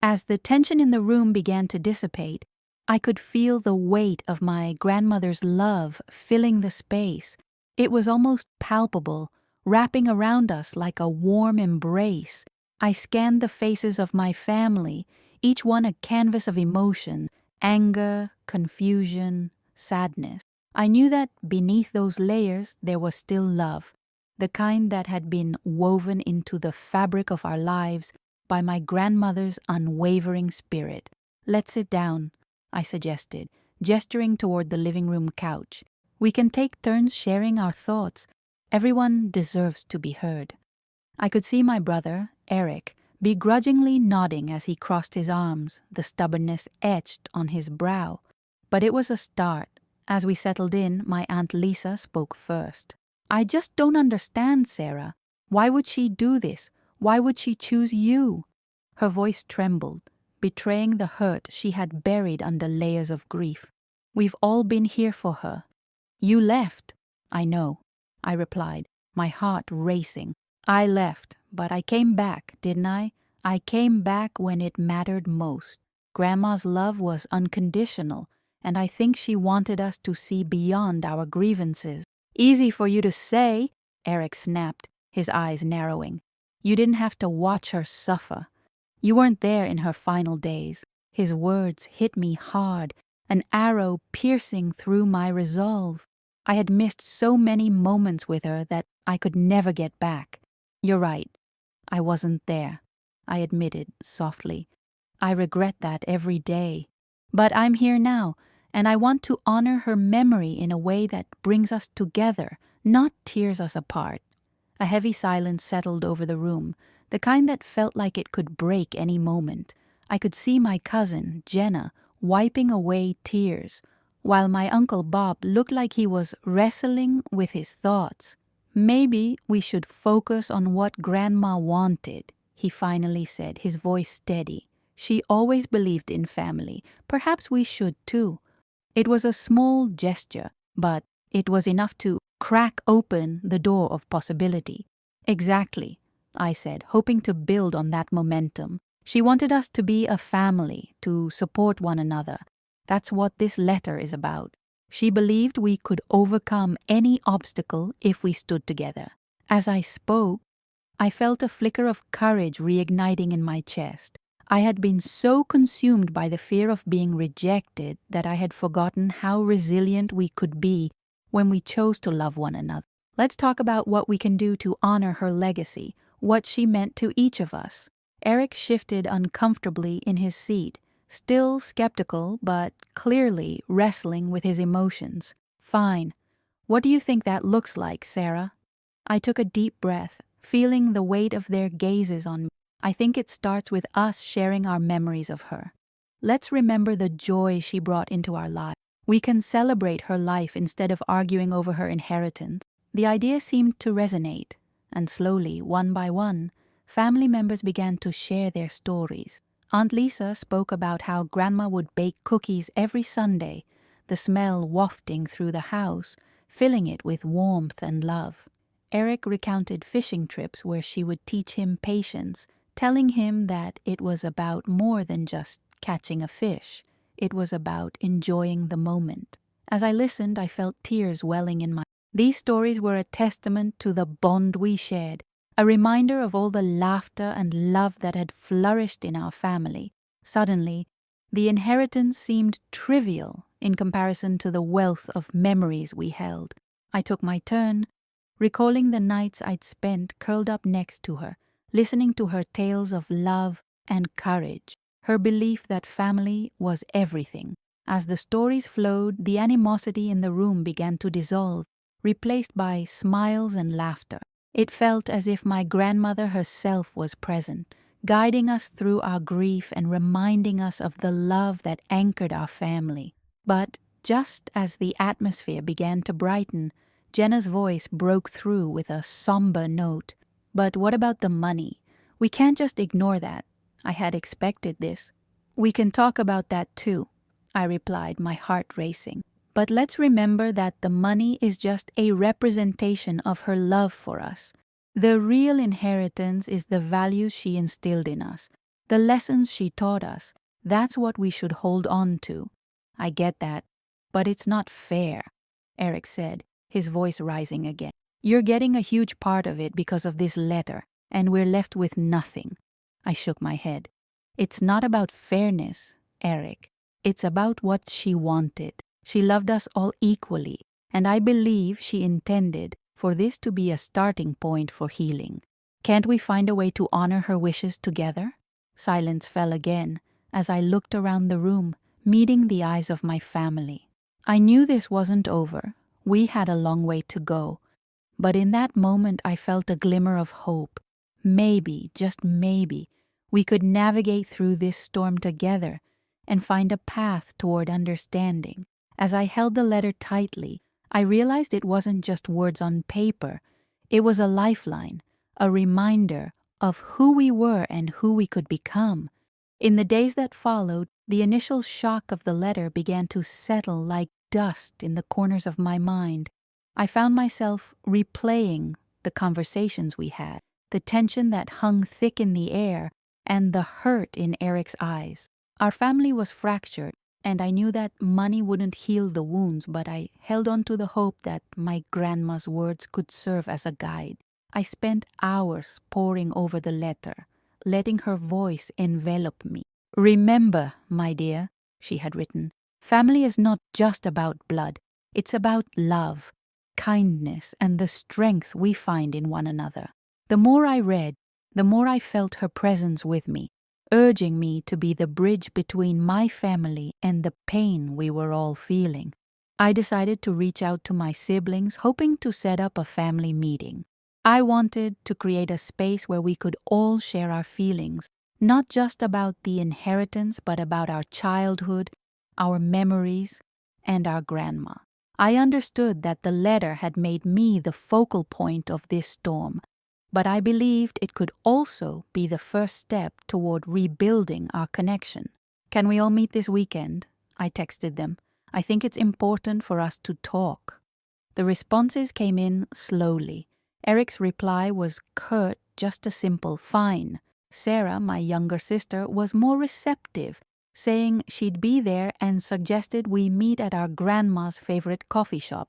As the tension in the room began to dissipate, I could feel the weight of my grandmother's love filling the space. It was almost palpable, wrapping around us like a warm embrace. I scanned the faces of my family, each one a canvas of emotion: anger, confusion, sadness. I knew that beneath those layers there was still love, the kind that had been woven into the fabric of our lives by my grandmother's unwavering spirit. "Let's sit down," I suggested, gesturing toward the living room couch. "We can take turns sharing our thoughts. Everyone deserves to be heard." I could see my brother, Eric, begrudgingly nodding as he crossed his arms, the stubbornness etched on his brow. But it was a start. As we settled in, my Aunt Lisa spoke first. "I just don't understand, Sarah. Why would she do this? Why would she choose you?" Her voice trembled, betraying the hurt she had buried under layers of grief. "We've all been here for her. You left." "I know," I replied, my heart racing. "I left, but I came back, didn't I? I came back when it mattered most. Grandma's love was unconditional, and I think she wanted us to see beyond our grievances." "Easy for you to say," Eric snapped, his eyes narrowing. "You didn't have to watch her suffer. You weren't there in her final days." His words hit me hard, an arrow piercing through my resolve. I had missed so many moments with her that I could never get back. You're right. I wasn't there, I admitted softly. I regret that every day. But I'm here now, and I want to honor her memory in a way that brings us together, not tears us apart. A heavy silence settled over the room, the kind that felt like it could break any moment. I could see my cousin, Jenna, wiping away tears, while my Uncle Bob looked like he was wrestling with his thoughts. Maybe we should focus on what Grandma wanted, he finally said, his voice steady. She always believed in family. Perhaps we should too. It was a small gesture, but it was enough to crack open the door of possibility. Exactly, I said, hoping to build on that momentum. She wanted us to be a family, to support one another. That's what this letter is about. She believed we could overcome any obstacle if we stood together. As I spoke, I felt a flicker of courage reigniting in my chest. I had been so consumed by the fear of being rejected that I had forgotten how resilient we could be when we chose to love one another. Let's talk about what we can do to honor her legacy, what she meant to each of us. Eric shifted uncomfortably in his seat, still skeptical but clearly wrestling with his emotions. Fine. What do you think that looks like, Sarah? I took a deep breath, feeling the weight of their gazes on me. I think it starts with us sharing our memories of her. Let's remember the joy she brought into our lives. We can celebrate her life instead of arguing over her inheritance. The idea seemed to resonate, and slowly, one by one, family members began to share their stories. Aunt Lisa spoke about how Grandma would bake cookies every Sunday, the smell wafting through the house, filling it with warmth and love. Eric recounted fishing trips where she would teach him patience, telling him that it was about more than just catching a fish. It was about enjoying the moment. As I listened, I felt tears welling in my eyes. These stories were a testament to the bond we shared, a reminder of all the laughter and love that had flourished in our family. Suddenly, the inheritance seemed trivial in comparison to the wealth of memories we held. I took my turn, recalling the nights I'd spent curled up next to her, listening to her tales of love and courage, her belief that family was everything. As the stories flowed, the animosity in the room began to dissolve, replaced by smiles and laughter. It felt as if my grandmother herself was present, guiding us through our grief and reminding us of the love that anchored our family. But just as the atmosphere began to brighten, Jenna's voice broke through with a somber note. But what about the money? We can't just ignore that. I had expected this. We can talk about that too, I replied, my heart racing. But let's remember that the money is just a representation of her love for us. The real inheritance is the values she instilled in us, the lessons she taught us. That's what we should hold on to. I get that, but it's not fair, Eric said, his voice rising again. You're getting a huge part of it because of this letter, and we're left with nothing. I shook my head. It's not about fairness, Eric. It's about what she wanted. She loved us all equally, and I believe she intended for this to be a starting point for healing. Can't we find a way to honor her wishes together? Silence fell again as I looked around the room, meeting the eyes of my family. I knew this wasn't over. We had a long way to go. But in that moment I felt a glimmer of hope. Maybe, just maybe, we could navigate through this storm together and find a path toward understanding. As I held the letter tightly, I realized it wasn't just words on paper. It was a lifeline, a reminder of who we were and who we could become. In the days that followed, the initial shock of the letter began to settle like dust in the corners of my mind. I found myself replaying the conversations we had, the tension that hung thick in the air, and the hurt in Eric's eyes. Our family was fractured, and I knew that money wouldn't heal the wounds, but I held on to the hope that my grandma's words could serve as a guide. I spent hours poring over the letter, letting her voice envelop me. Remember, my dear, she had written, family is not just about blood. It's about love, kindness, and the strength we find in one another. The more I read, the more I felt her presence with me, urging me to be the bridge between my family and the pain we were all feeling. I decided to reach out to my siblings, hoping to set up a family meeting. I wanted to create a space where we could all share our feelings, not just about the inheritance, but about our childhood, our memories, and our grandma. I understood that the letter had made me the focal point of this storm, but I believed it could also be the first step toward rebuilding our connection. "Can we all meet this weekend?" I texted them. "I think it's important for us to talk." The responses came in slowly. Eric's reply was curt, just a simple "fine." Sarah, my younger sister, was more receptive, saying she'd be there and suggested we meet at our grandma's favorite coffee shop.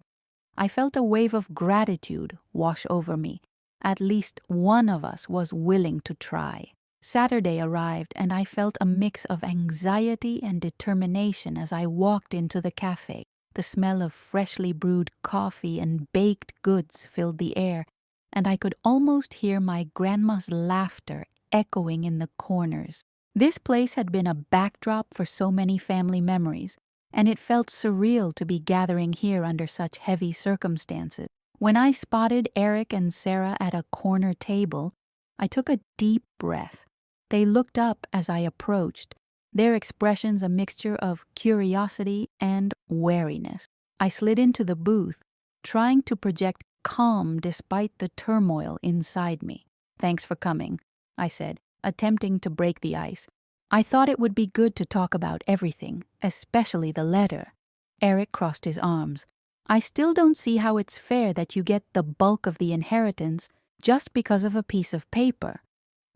I felt a wave of gratitude wash over me. At least one of us was willing to try. Saturday arrived and I felt a mix of anxiety and determination as I walked into the cafe. The smell of freshly brewed coffee and baked goods filled the air, and I could almost hear my grandma's laughter echoing in the corners. This place had been a backdrop for so many family memories, and it felt surreal to be gathering here under such heavy circumstances. When I spotted Eric and Sarah at a corner table, I took a deep breath. They looked up as I approached, their expressions a mixture of curiosity and wariness. I slid into the booth, trying to project calm despite the turmoil inside me. "Thanks for coming," I said, attempting to break the ice. "I thought it would be good to talk about everything, especially the letter." Eric crossed his arms. "I still don't see how it's fair that you get the bulk of the inheritance just because of a piece of paper."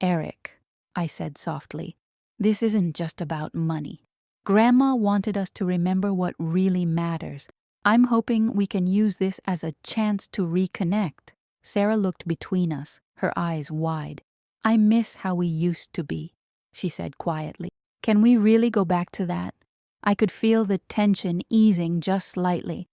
"Eric," I said softly, "this isn't just about money. Grandma wanted us to remember what really matters. I'm hoping we can use this as a chance to reconnect." Sarah looked between us, her eyes wide. "I miss how we used to be," she said quietly. "Can we really go back to that?" I could feel the tension easing just slightly.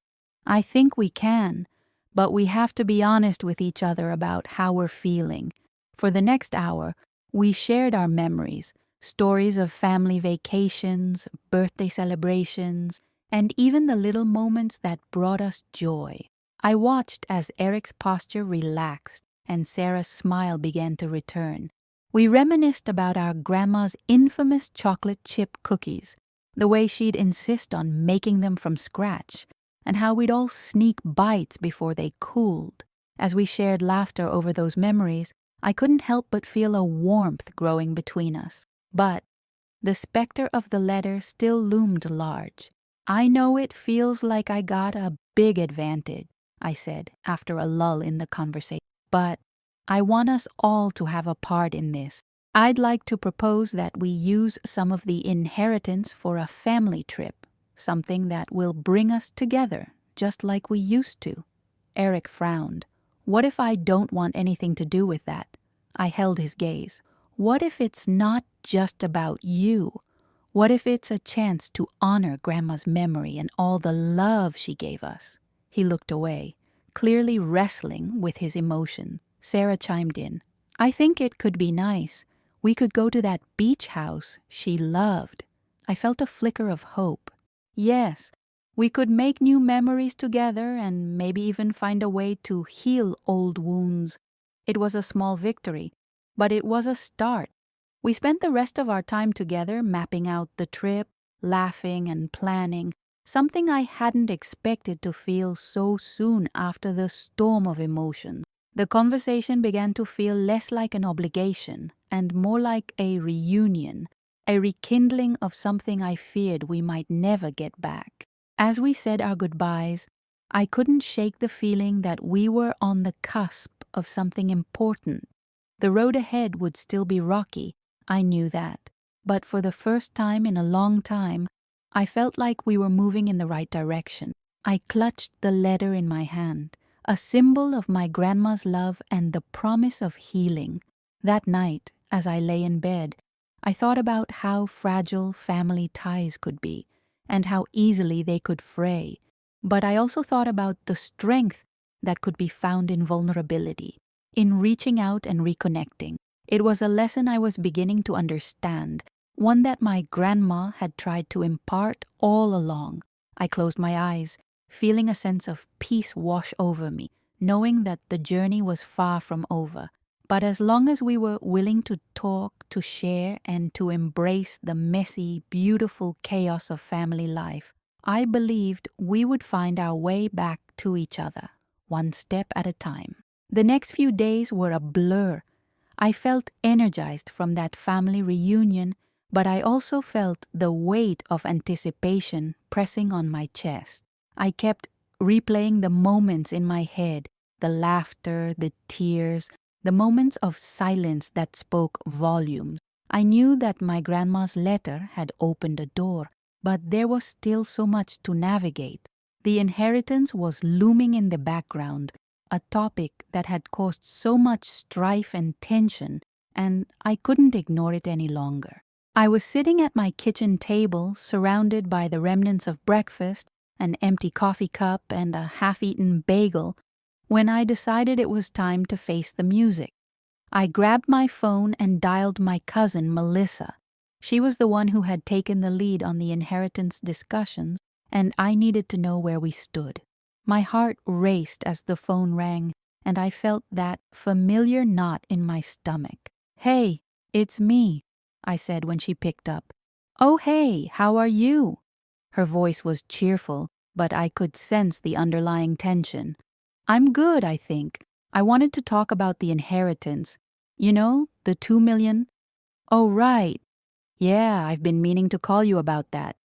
"I think we can, but we have to be honest with each other about how we're feeling." For the next hour, we shared our memories, stories of family vacations, birthday celebrations, and even the little moments that brought us joy. I watched as Eric's posture relaxed and Sarah's smile began to return. We reminisced about our grandma's infamous chocolate chip cookies, the way she'd insist on making them from scratch, and how we'd all sneak bites before they cooled. As we shared laughter over those memories, I couldn't help but feel a warmth growing between us. But the specter of the letter still loomed large. "I know it feels like I got a big advantage," I said after a lull in the conversation, "but I want us all to have a part in this. I'd like to propose that we use some of the inheritance for a family trip, something that will bring us together, just like we used to." Eric frowned. "What if I don't want anything to do with that?" I held his gaze. "What if it's not just about you? What if it's a chance to honor Grandma's memory and all the love she gave us?" He looked away, clearly wrestling with his emotion. Sarah chimed in. "I think it could be nice. We could go to that beach house she loved." I felt a flicker of hope. "Yes, we could make new memories together and maybe even find a way to heal old wounds." It was a small victory, but it was a start. We spent the rest of our time together mapping out the trip, laughing and planning, something I hadn't expected to feel so soon after the storm of emotions. The conversation began to feel less like an obligation and more like a reunion, a rekindling of something I feared we might never get back. As we said our goodbyes, I couldn't shake the feeling that we were on the cusp of something important. The road ahead would still be rocky, I knew that, but for the first time in a long time, I felt like we were moving in the right direction. I clutched the letter in my hand, a symbol of my grandma's love and the promise of healing. That night, as I lay in bed, I thought about how fragile family ties could be, and how easily they could fray. But I also thought about the strength that could be found in vulnerability, in reaching out and reconnecting. It was a lesson I was beginning to understand, one that my grandma had tried to impart all along. I closed my eyes, feeling a sense of peace wash over me, knowing that the journey was far from over. But as long as we were willing to talk, to share, and to embrace the messy, beautiful chaos of family life, I believed we would find our way back to each other, one step at a time. The next few days were a blur. I felt energized from that family reunion, but I also felt the weight of anticipation pressing on my chest. I kept replaying the moments in my head, the laughter, the tears, the moments of silence that spoke volumes. I knew that my grandma's letter had opened a door, but there was still so much to navigate. The inheritance was looming in the background, a topic that had caused so much strife and tension, and I couldn't ignore it any longer. I was sitting at my kitchen table, surrounded by the remnants of breakfast, an empty coffee cup, and a half-eaten bagel, when I decided it was time to face the music. I grabbed my phone and dialed my cousin, Melissa. She was the one who had taken the lead on the inheritance discussions, and I needed to know where we stood. My heart raced as the phone rang, and I felt that familiar knot in my stomach. "Hey, it's me," I said when she picked up. "Oh, hey, how are you?" Her voice was cheerful, but I could sense the underlying tension. "I'm good, I think. I wanted to talk about the inheritance. You know, the 2 million? Oh, right. Yeah, I've been meaning to call you about that."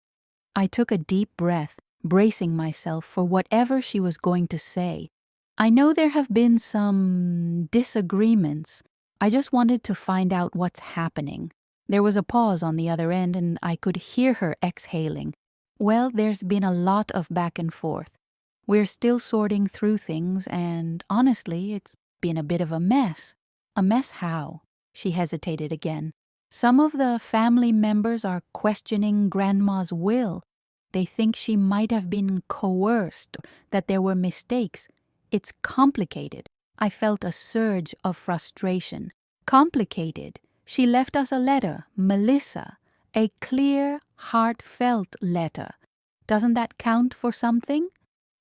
I took a deep breath, bracing myself for whatever she was going to say. "I know there have been some disagreements. I just wanted to find out what's happening." There was a pause on the other end, and I could hear her exhaling. "Well, there's been a lot of back and forth. We're still sorting through things, and honestly, it's been a bit of a mess." "A mess how?" She hesitated again. "Some of the family members are questioning Grandma's will. They think she might have been coerced, that there were mistakes. It's complicated." I felt a surge of frustration. Complicated. She left us a letter, Melissa, a clear, heartfelt letter. Doesn't that count for something?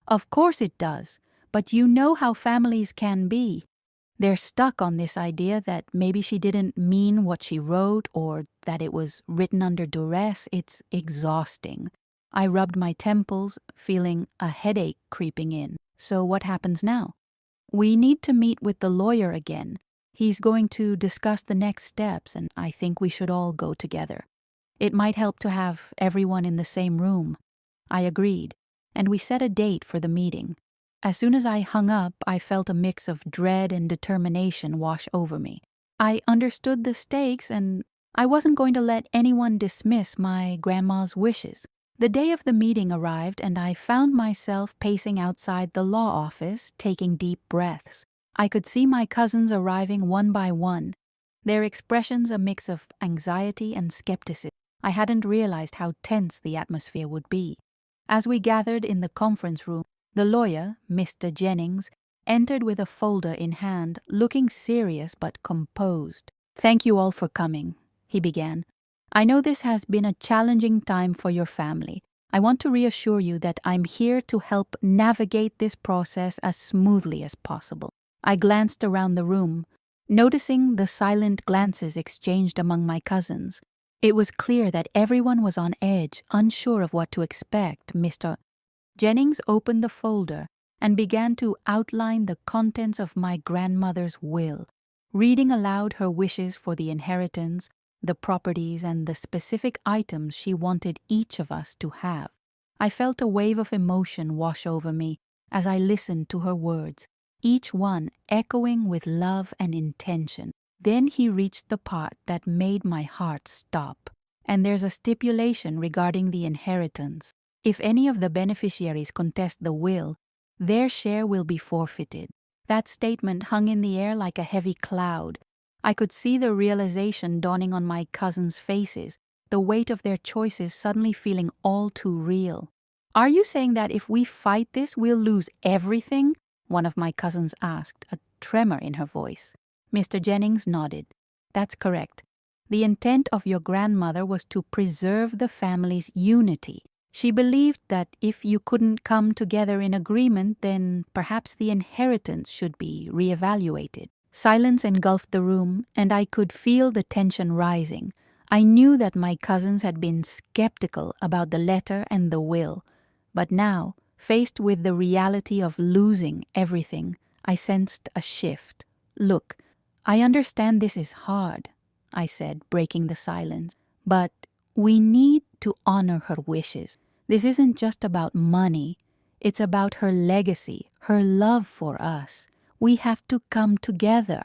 Of course it does, but you know how families can be. They're stuck on this idea that maybe she didn't mean what she wrote or that it was written under duress. It's exhausting. I rubbed my temples, feeling a headache creeping in. "So what happens now?" "We need to meet with the lawyer again. He's going to discuss the next steps, and I think we should all go together. It might help to have everyone in the same room." I agreed, and we set a date for the meeting. As soon as I hung up, I felt a mix of dread and determination wash over me. I understood the stakes, and I wasn't going to let anyone dismiss my grandma's wishes. The day of the meeting arrived, and I found myself pacing outside the law office, taking deep breaths. I could see my cousins arriving one by one, their expressions a mix of anxiety and skepticism. I hadn't realized how tense the atmosphere would be. As we gathered in the conference room, the lawyer, Mr. Jennings, entered with a folder in hand, looking serious but composed. "Thank you all for coming," he began. "I know this has been a challenging time for your family. I want to reassure you that I'm here to help navigate this process as smoothly as possible." I glanced around the room, noticing the silent glances exchanged among my cousins. It was clear that everyone was on edge, unsure of what to expect. Mr. Jennings opened the folder and began to outline the contents of my grandmother's will, reading aloud her wishes for the inheritance, the properties, and the specific items she wanted each of us to have. I felt a wave of emotion wash over me as I listened to her words, each one echoing with love and intention. Then he reached the part that made my heart stop. "And there's a stipulation regarding the inheritance. If any of the beneficiaries contest the will, their share will be forfeited." That statement hung in the air like a heavy cloud. I could see the realization dawning on my cousins' faces, the weight of their choices suddenly feeling all too real. Are you saying that if we fight this, we'll lose everything? One of my cousins asked, a tremor in her voice. Mr. Jennings nodded. That's correct. The intent of your grandmother was to preserve the family's unity. She believed that if you couldn't come together in agreement, then perhaps the inheritance should be reevaluated. Silence engulfed the room, and I could feel the tension rising. I knew that my cousins had been skeptical about the letter and the will, but now, faced with the reality of losing everything, I sensed a shift. Look, I understand this is hard, I said, breaking the silence, but we need to honor her wishes. This isn't just about money. It's about her legacy, her love for us. We have to come together.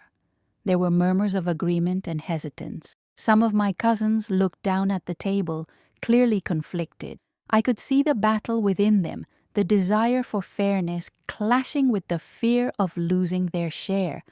There were murmurs of agreement and hesitance. Some of my cousins looked down at the table, clearly conflicted. I could see the battle within them, the desire for fairness clashing with the fear of losing their share.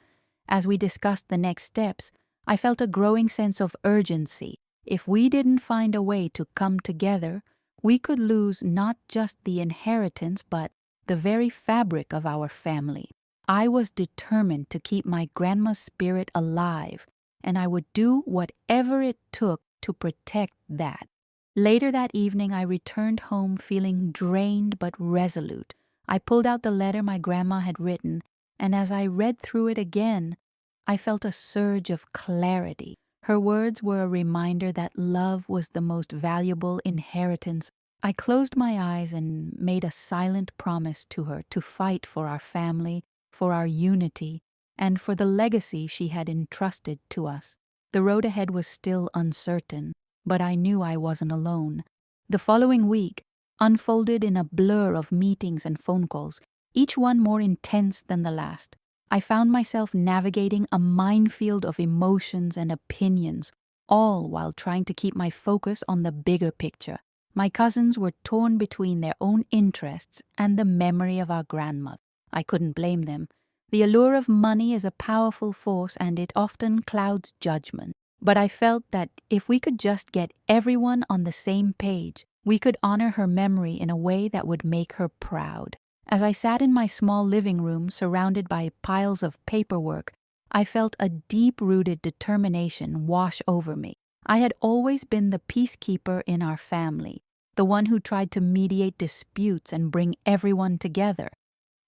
As we discussed the next steps, I felt a growing sense of urgency. If we didn't find a way to come together, we could lose not just the inheritance but the very fabric of our family. I was determined to keep my grandma's spirit alive, and I would do whatever it took to protect that. Later that evening, I returned home feeling drained but resolute. I pulled out the letter my grandma had written, and as I read through it again, I felt a surge of clarity. Her words were a reminder that love was the most valuable inheritance. I closed my eyes and made a silent promise to her to fight for our family, for our unity, and for the legacy she had entrusted to us. The road ahead was still uncertain, but I knew I wasn't alone. The following week unfolded in a blur of meetings and phone calls, each one more intense than the last. I found myself navigating a minefield of emotions and opinions, all while trying to keep my focus on the bigger picture. My cousins were torn between their own interests and the memory of our grandmother. I couldn't blame them. The allure of money is a powerful force and it often clouds judgment. But I felt that if we could just get everyone on the same page, we could honor her memory in a way that would make her proud. As I sat in my small living room surrounded by piles of paperwork, I felt a deep-rooted determination wash over me. I had always been the peacekeeper in our family, the one who tried to mediate disputes and bring everyone together.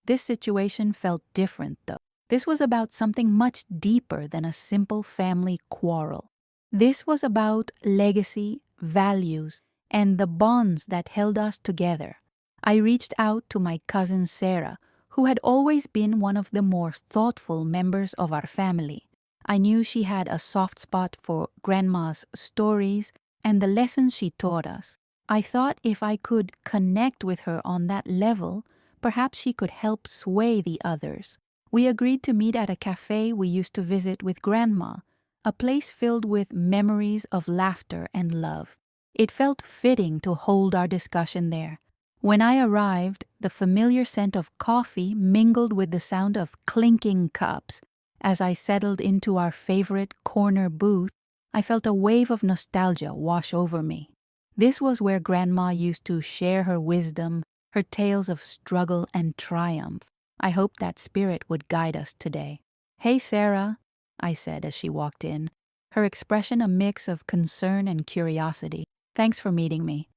This situation felt different, though. This was about something much deeper than a simple family quarrel. This was about legacy, values, and the bonds that held us together. I reached out to my cousin Sarah, who had always been one of the more thoughtful members of our family. I knew she had a soft spot for Grandma's stories and the lessons she taught us. I thought if I could connect with her on that level, perhaps she could help sway the others. We agreed to meet at a cafe we used to visit with Grandma, a place filled with memories of laughter and love. It felt fitting to hold our discussion there. When I arrived, the familiar scent of coffee mingled with the sound of clinking cups. As I settled into our favorite corner booth, I felt a wave of nostalgia wash over me. This was where Grandma used to share her wisdom, her tales of struggle and triumph. I hoped that spirit would guide us today. "Hey, Sarah," I said as she walked in, her expression a mix of concern and curiosity. "Thanks for meeting me."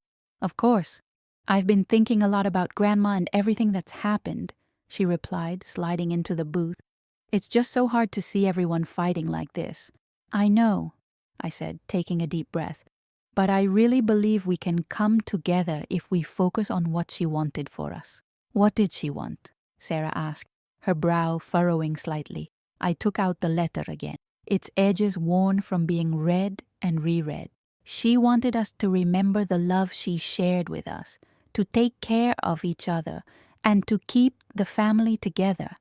"Of course. I've been thinking a lot about Grandma and everything that's happened," she replied, sliding into the booth. "It's just so hard to see everyone fighting like this." "I know," I said, taking a deep breath. "But I really believe we can come together if we focus on what she wanted for us." "What did she want?" Sarah asked, her brow furrowing slightly. I took out the letter again, its edges worn from being read and reread. She wanted us to remember the love she shared with us, to take care of each other, and to keep the family together.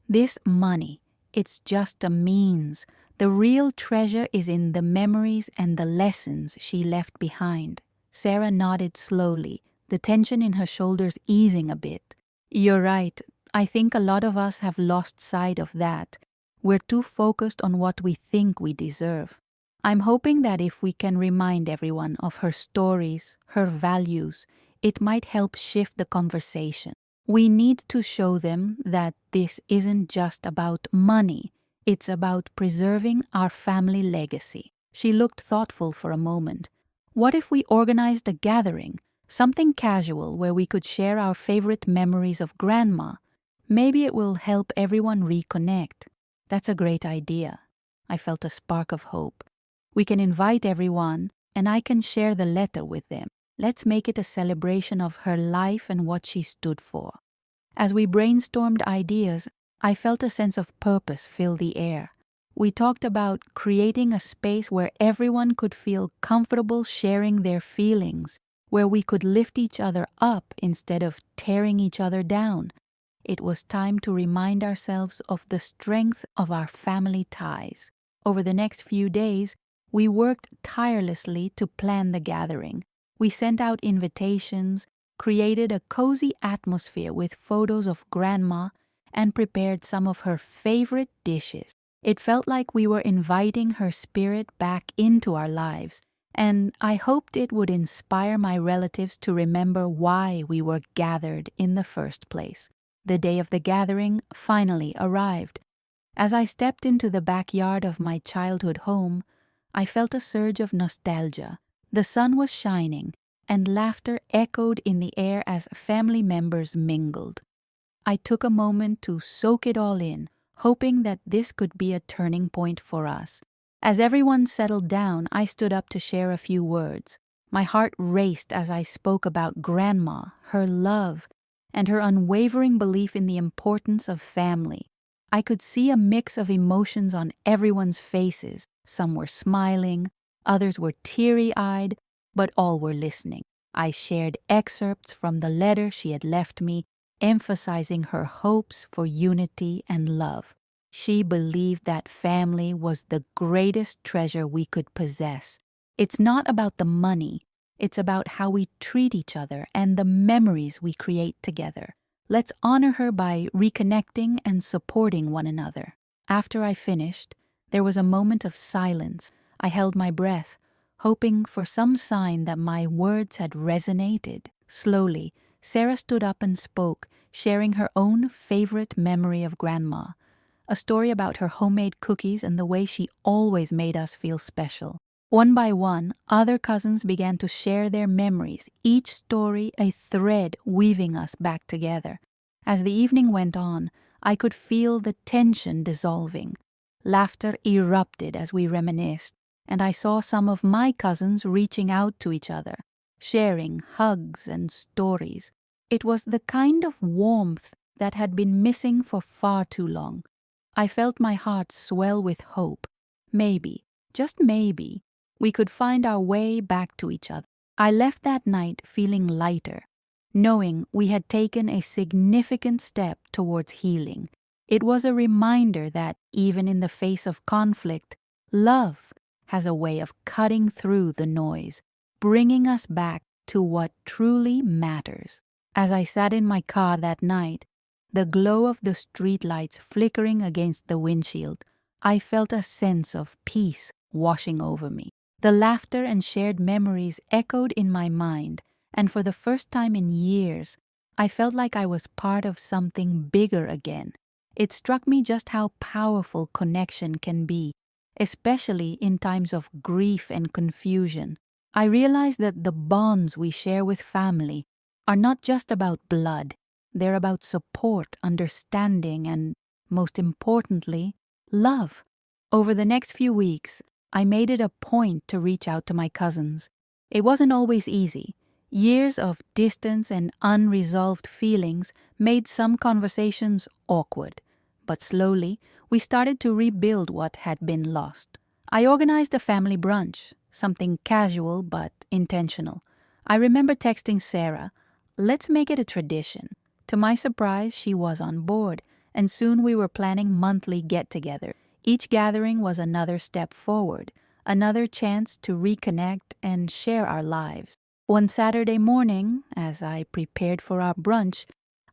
This money, it's just a means. The real treasure is in the memories and the lessons she left behind. Sarah nodded slowly, the tension in her shoulders easing a bit. "You're right. I think a lot of us have lost sight of that. We're too focused on what we think we deserve. I'm hoping that if we can remind everyone of her stories, her values, it might help shift the conversation. We need to show them that this isn't just about money, it's about preserving our family legacy. She looked thoughtful for a moment. What if we organized a gathering, something casual where we could share our favorite memories of Grandma? Maybe it will help everyone reconnect. That's a great idea. I felt a spark of hope. We can invite everyone, and I can share the letter with them. Let's make it a celebration of her life and what she stood for. As we brainstormed ideas, I felt a sense of purpose fill the air. We talked about creating a space where everyone could feel comfortable sharing their feelings, where we could lift each other up instead of tearing each other down. It was time to remind ourselves of the strength of our family ties. Over the next few days, we worked tirelessly to plan the gathering. We sent out invitations, created a cozy atmosphere with photos of Grandma, and prepared some of her favorite dishes. It felt like we were inviting her spirit back into our lives, and I hoped it would inspire my relatives to remember why we were gathered in the first place. The day of the gathering finally arrived. As I stepped into the backyard of my childhood home, I felt a surge of nostalgia. The sun was shining, and laughter echoed in the air as family members mingled. I took a moment to soak it all in, hoping that this could be a turning point for us. As everyone settled down, I stood up to share a few words. My heart raced as I spoke about Grandma, her love, and her unwavering belief in the importance of family. I could see a mix of emotions on everyone's faces. Some were smiling, others were teary-eyed, but all were listening. I shared excerpts from the letter she had left me, emphasizing her hopes for unity and love. She believed that family was the greatest treasure we could possess. It's not about the money, it's about how we treat each other and the memories we create together. Let's honor her by reconnecting and supporting one another. After I finished, there was a moment of silence. I held my breath, hoping for some sign that my words had resonated. Slowly, Sarah stood up and spoke, sharing her own favorite memory of Grandma, a story about her homemade cookies and the way she always made us feel special. One by one, other cousins began to share their memories, each story a thread weaving us back together. As the evening went on, I could feel the tension dissolving. Laughter erupted as we reminisced, and I saw some of my cousins reaching out to each other, sharing hugs and stories. It was the kind of warmth that had been missing for far too long. I felt my heart swell with hope. Maybe, just maybe, we could find our way back to each other. I left that night feeling lighter, knowing we had taken a significant step towards healing. It was a reminder that, even in the face of conflict, love has a way of cutting through the noise, bringing us back to what truly matters. As I sat in my car that night, the glow of the streetlights flickering against the windshield, I felt a sense of peace washing over me. The laughter and shared memories echoed in my mind, and for the first time in years, I felt like I was part of something bigger again. It struck me just how powerful connection can be, especially in times of grief and confusion. I realized that the bonds we share with family are not just about blood. They're about support, understanding, and, most importantly, love. Over the next few weeks, I made it a point to reach out to my cousins. It wasn't always easy. Years of distance and unresolved feelings made some conversations awkward. But slowly, we started to rebuild what had been lost. I organized a family brunch, something casual but intentional. I remember texting Sarah, "Let's make it a tradition." To my surprise, she was on board, and soon we were planning monthly get-together. Each gathering was another step forward, another chance to reconnect and share our lives. One Saturday morning, as I prepared for our brunch,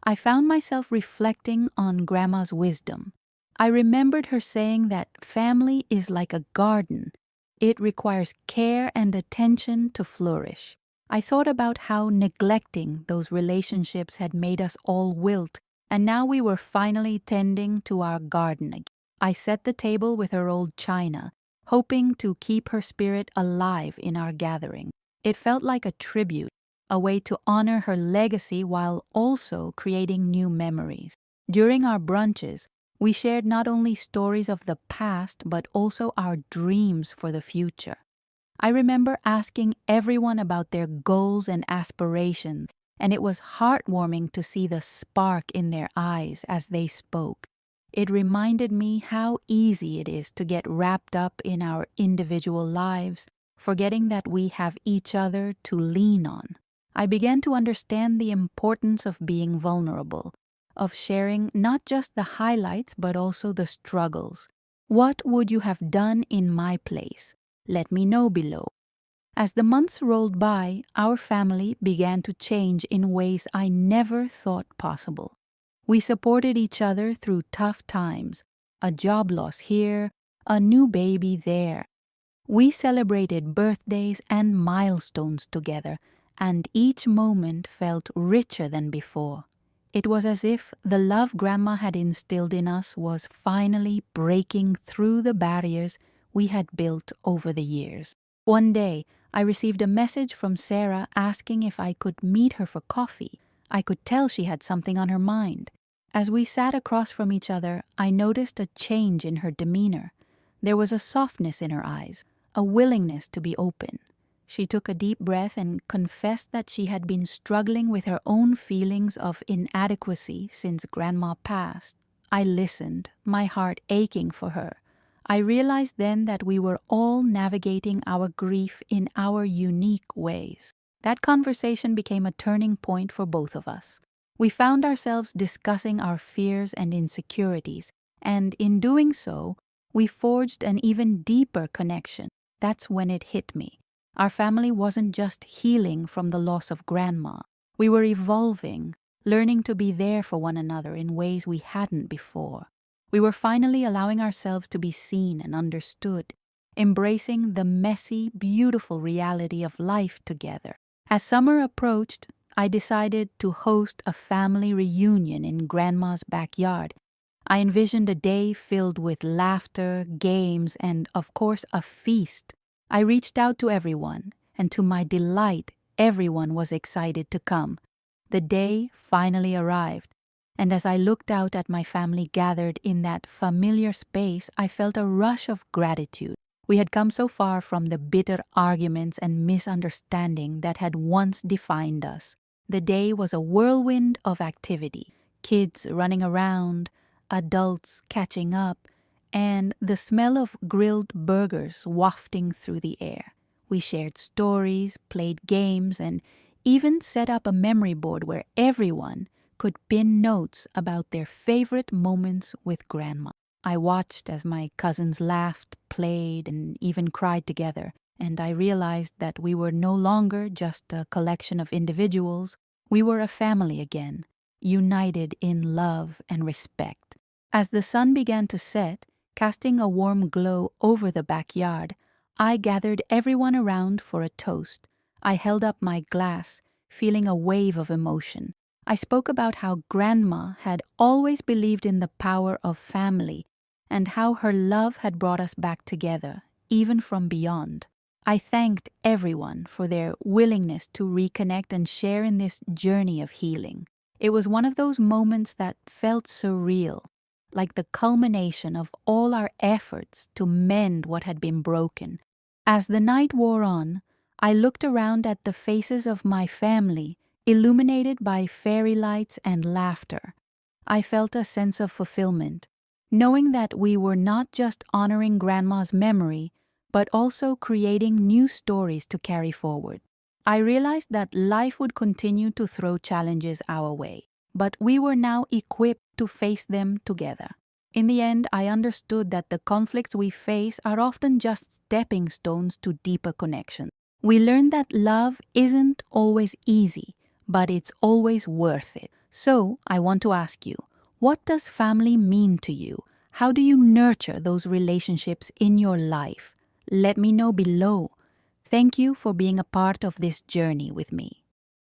I found myself reflecting on Grandma's wisdom. I remembered her saying that family is like a garden. It requires care and attention to flourish. I thought about how neglecting those relationships had made us all wilt, and now we were finally tending to our garden again. I set the table with her old china, hoping to keep her spirit alive in our gathering. It felt like a tribute, a way to honor her legacy while also creating new memories. During our brunches, we shared not only stories of the past but also our dreams for the future. I remember asking everyone about their goals and aspirations, and it was heartwarming to see the spark in their eyes as they spoke. It reminded me how easy it is to get wrapped up in our individual lives, forgetting that we have each other to lean on. I began to understand the importance of being vulnerable, of sharing not just the highlights but also the struggles. What would you have done in my place? Let me know below. As the months rolled by, our family began to change in ways I never thought possible. We supported each other through tough times, a job loss here, a new baby there. We celebrated birthdays and milestones together, and each moment felt richer than before. It was as if the love Grandma had instilled in us was finally breaking through the barriers we had built over the years. One day, I received a message from Sarah asking if I could meet her for coffee. I could tell she had something on her mind. As we sat across from each other, I noticed a change in her demeanor. There was a softness in her eyes, a willingness to be open. She took a deep breath and confessed that she had been struggling with her own feelings of inadequacy since Grandma passed. I listened, my heart aching for her. I realized then that we were all navigating our grief in our unique ways. That conversation became a turning point for both of us. We found ourselves discussing our fears and insecurities, and in doing so, we forged an even deeper connection. That's when it hit me. Our family wasn't just healing from the loss of Grandma. We were evolving, learning to be there for one another in ways we hadn't before. We were finally allowing ourselves to be seen and understood, embracing the messy, beautiful reality of life together. As summer approached, I decided to host a family reunion in Grandma's backyard. I envisioned a day filled with laughter, games, and, of course, a feast. I reached out to everyone, and to my delight, everyone was excited to come. The day finally arrived, and as I looked out at my family gathered in that familiar space, I felt a rush of gratitude. We had come so far from the bitter arguments and misunderstanding that had once defined us. The day was a whirlwind of activity, kids running around, adults catching up, and the smell of grilled burgers wafting through the air. We shared stories, played games, and even set up a memory board where everyone could pin notes about their favorite moments with Grandma. I watched as my cousins laughed, played, and even cried together, and I realized that we were no longer just a collection of individuals. We were a family again, united in love and respect. As the sun began to set, casting a warm glow over the backyard, I gathered everyone around for a toast. I held up my glass, feeling a wave of emotion. I spoke about how Grandma had always believed in the power of family and how her love had brought us back together, even from beyond. I thanked everyone for their willingness to reconnect and share in this journey of healing. It was one of those moments that felt surreal, like the culmination of all our efforts to mend what had been broken. As the night wore on, I looked around at the faces of my family, illuminated by fairy lights and laughter. I felt a sense of fulfillment, knowing that we were not just honoring Grandma's memory, but also creating new stories to carry forward. I realized that life would continue to throw challenges our way, but we were now equipped to face them together. In the end, I understood that the conflicts we face are often just stepping stones to deeper connection. We learned that love isn't always easy, but it's always worth it. So, I want to ask you, what does family mean to you? How do you nurture those relationships in your life? Let me know below. Thank you for being a part of this journey with me.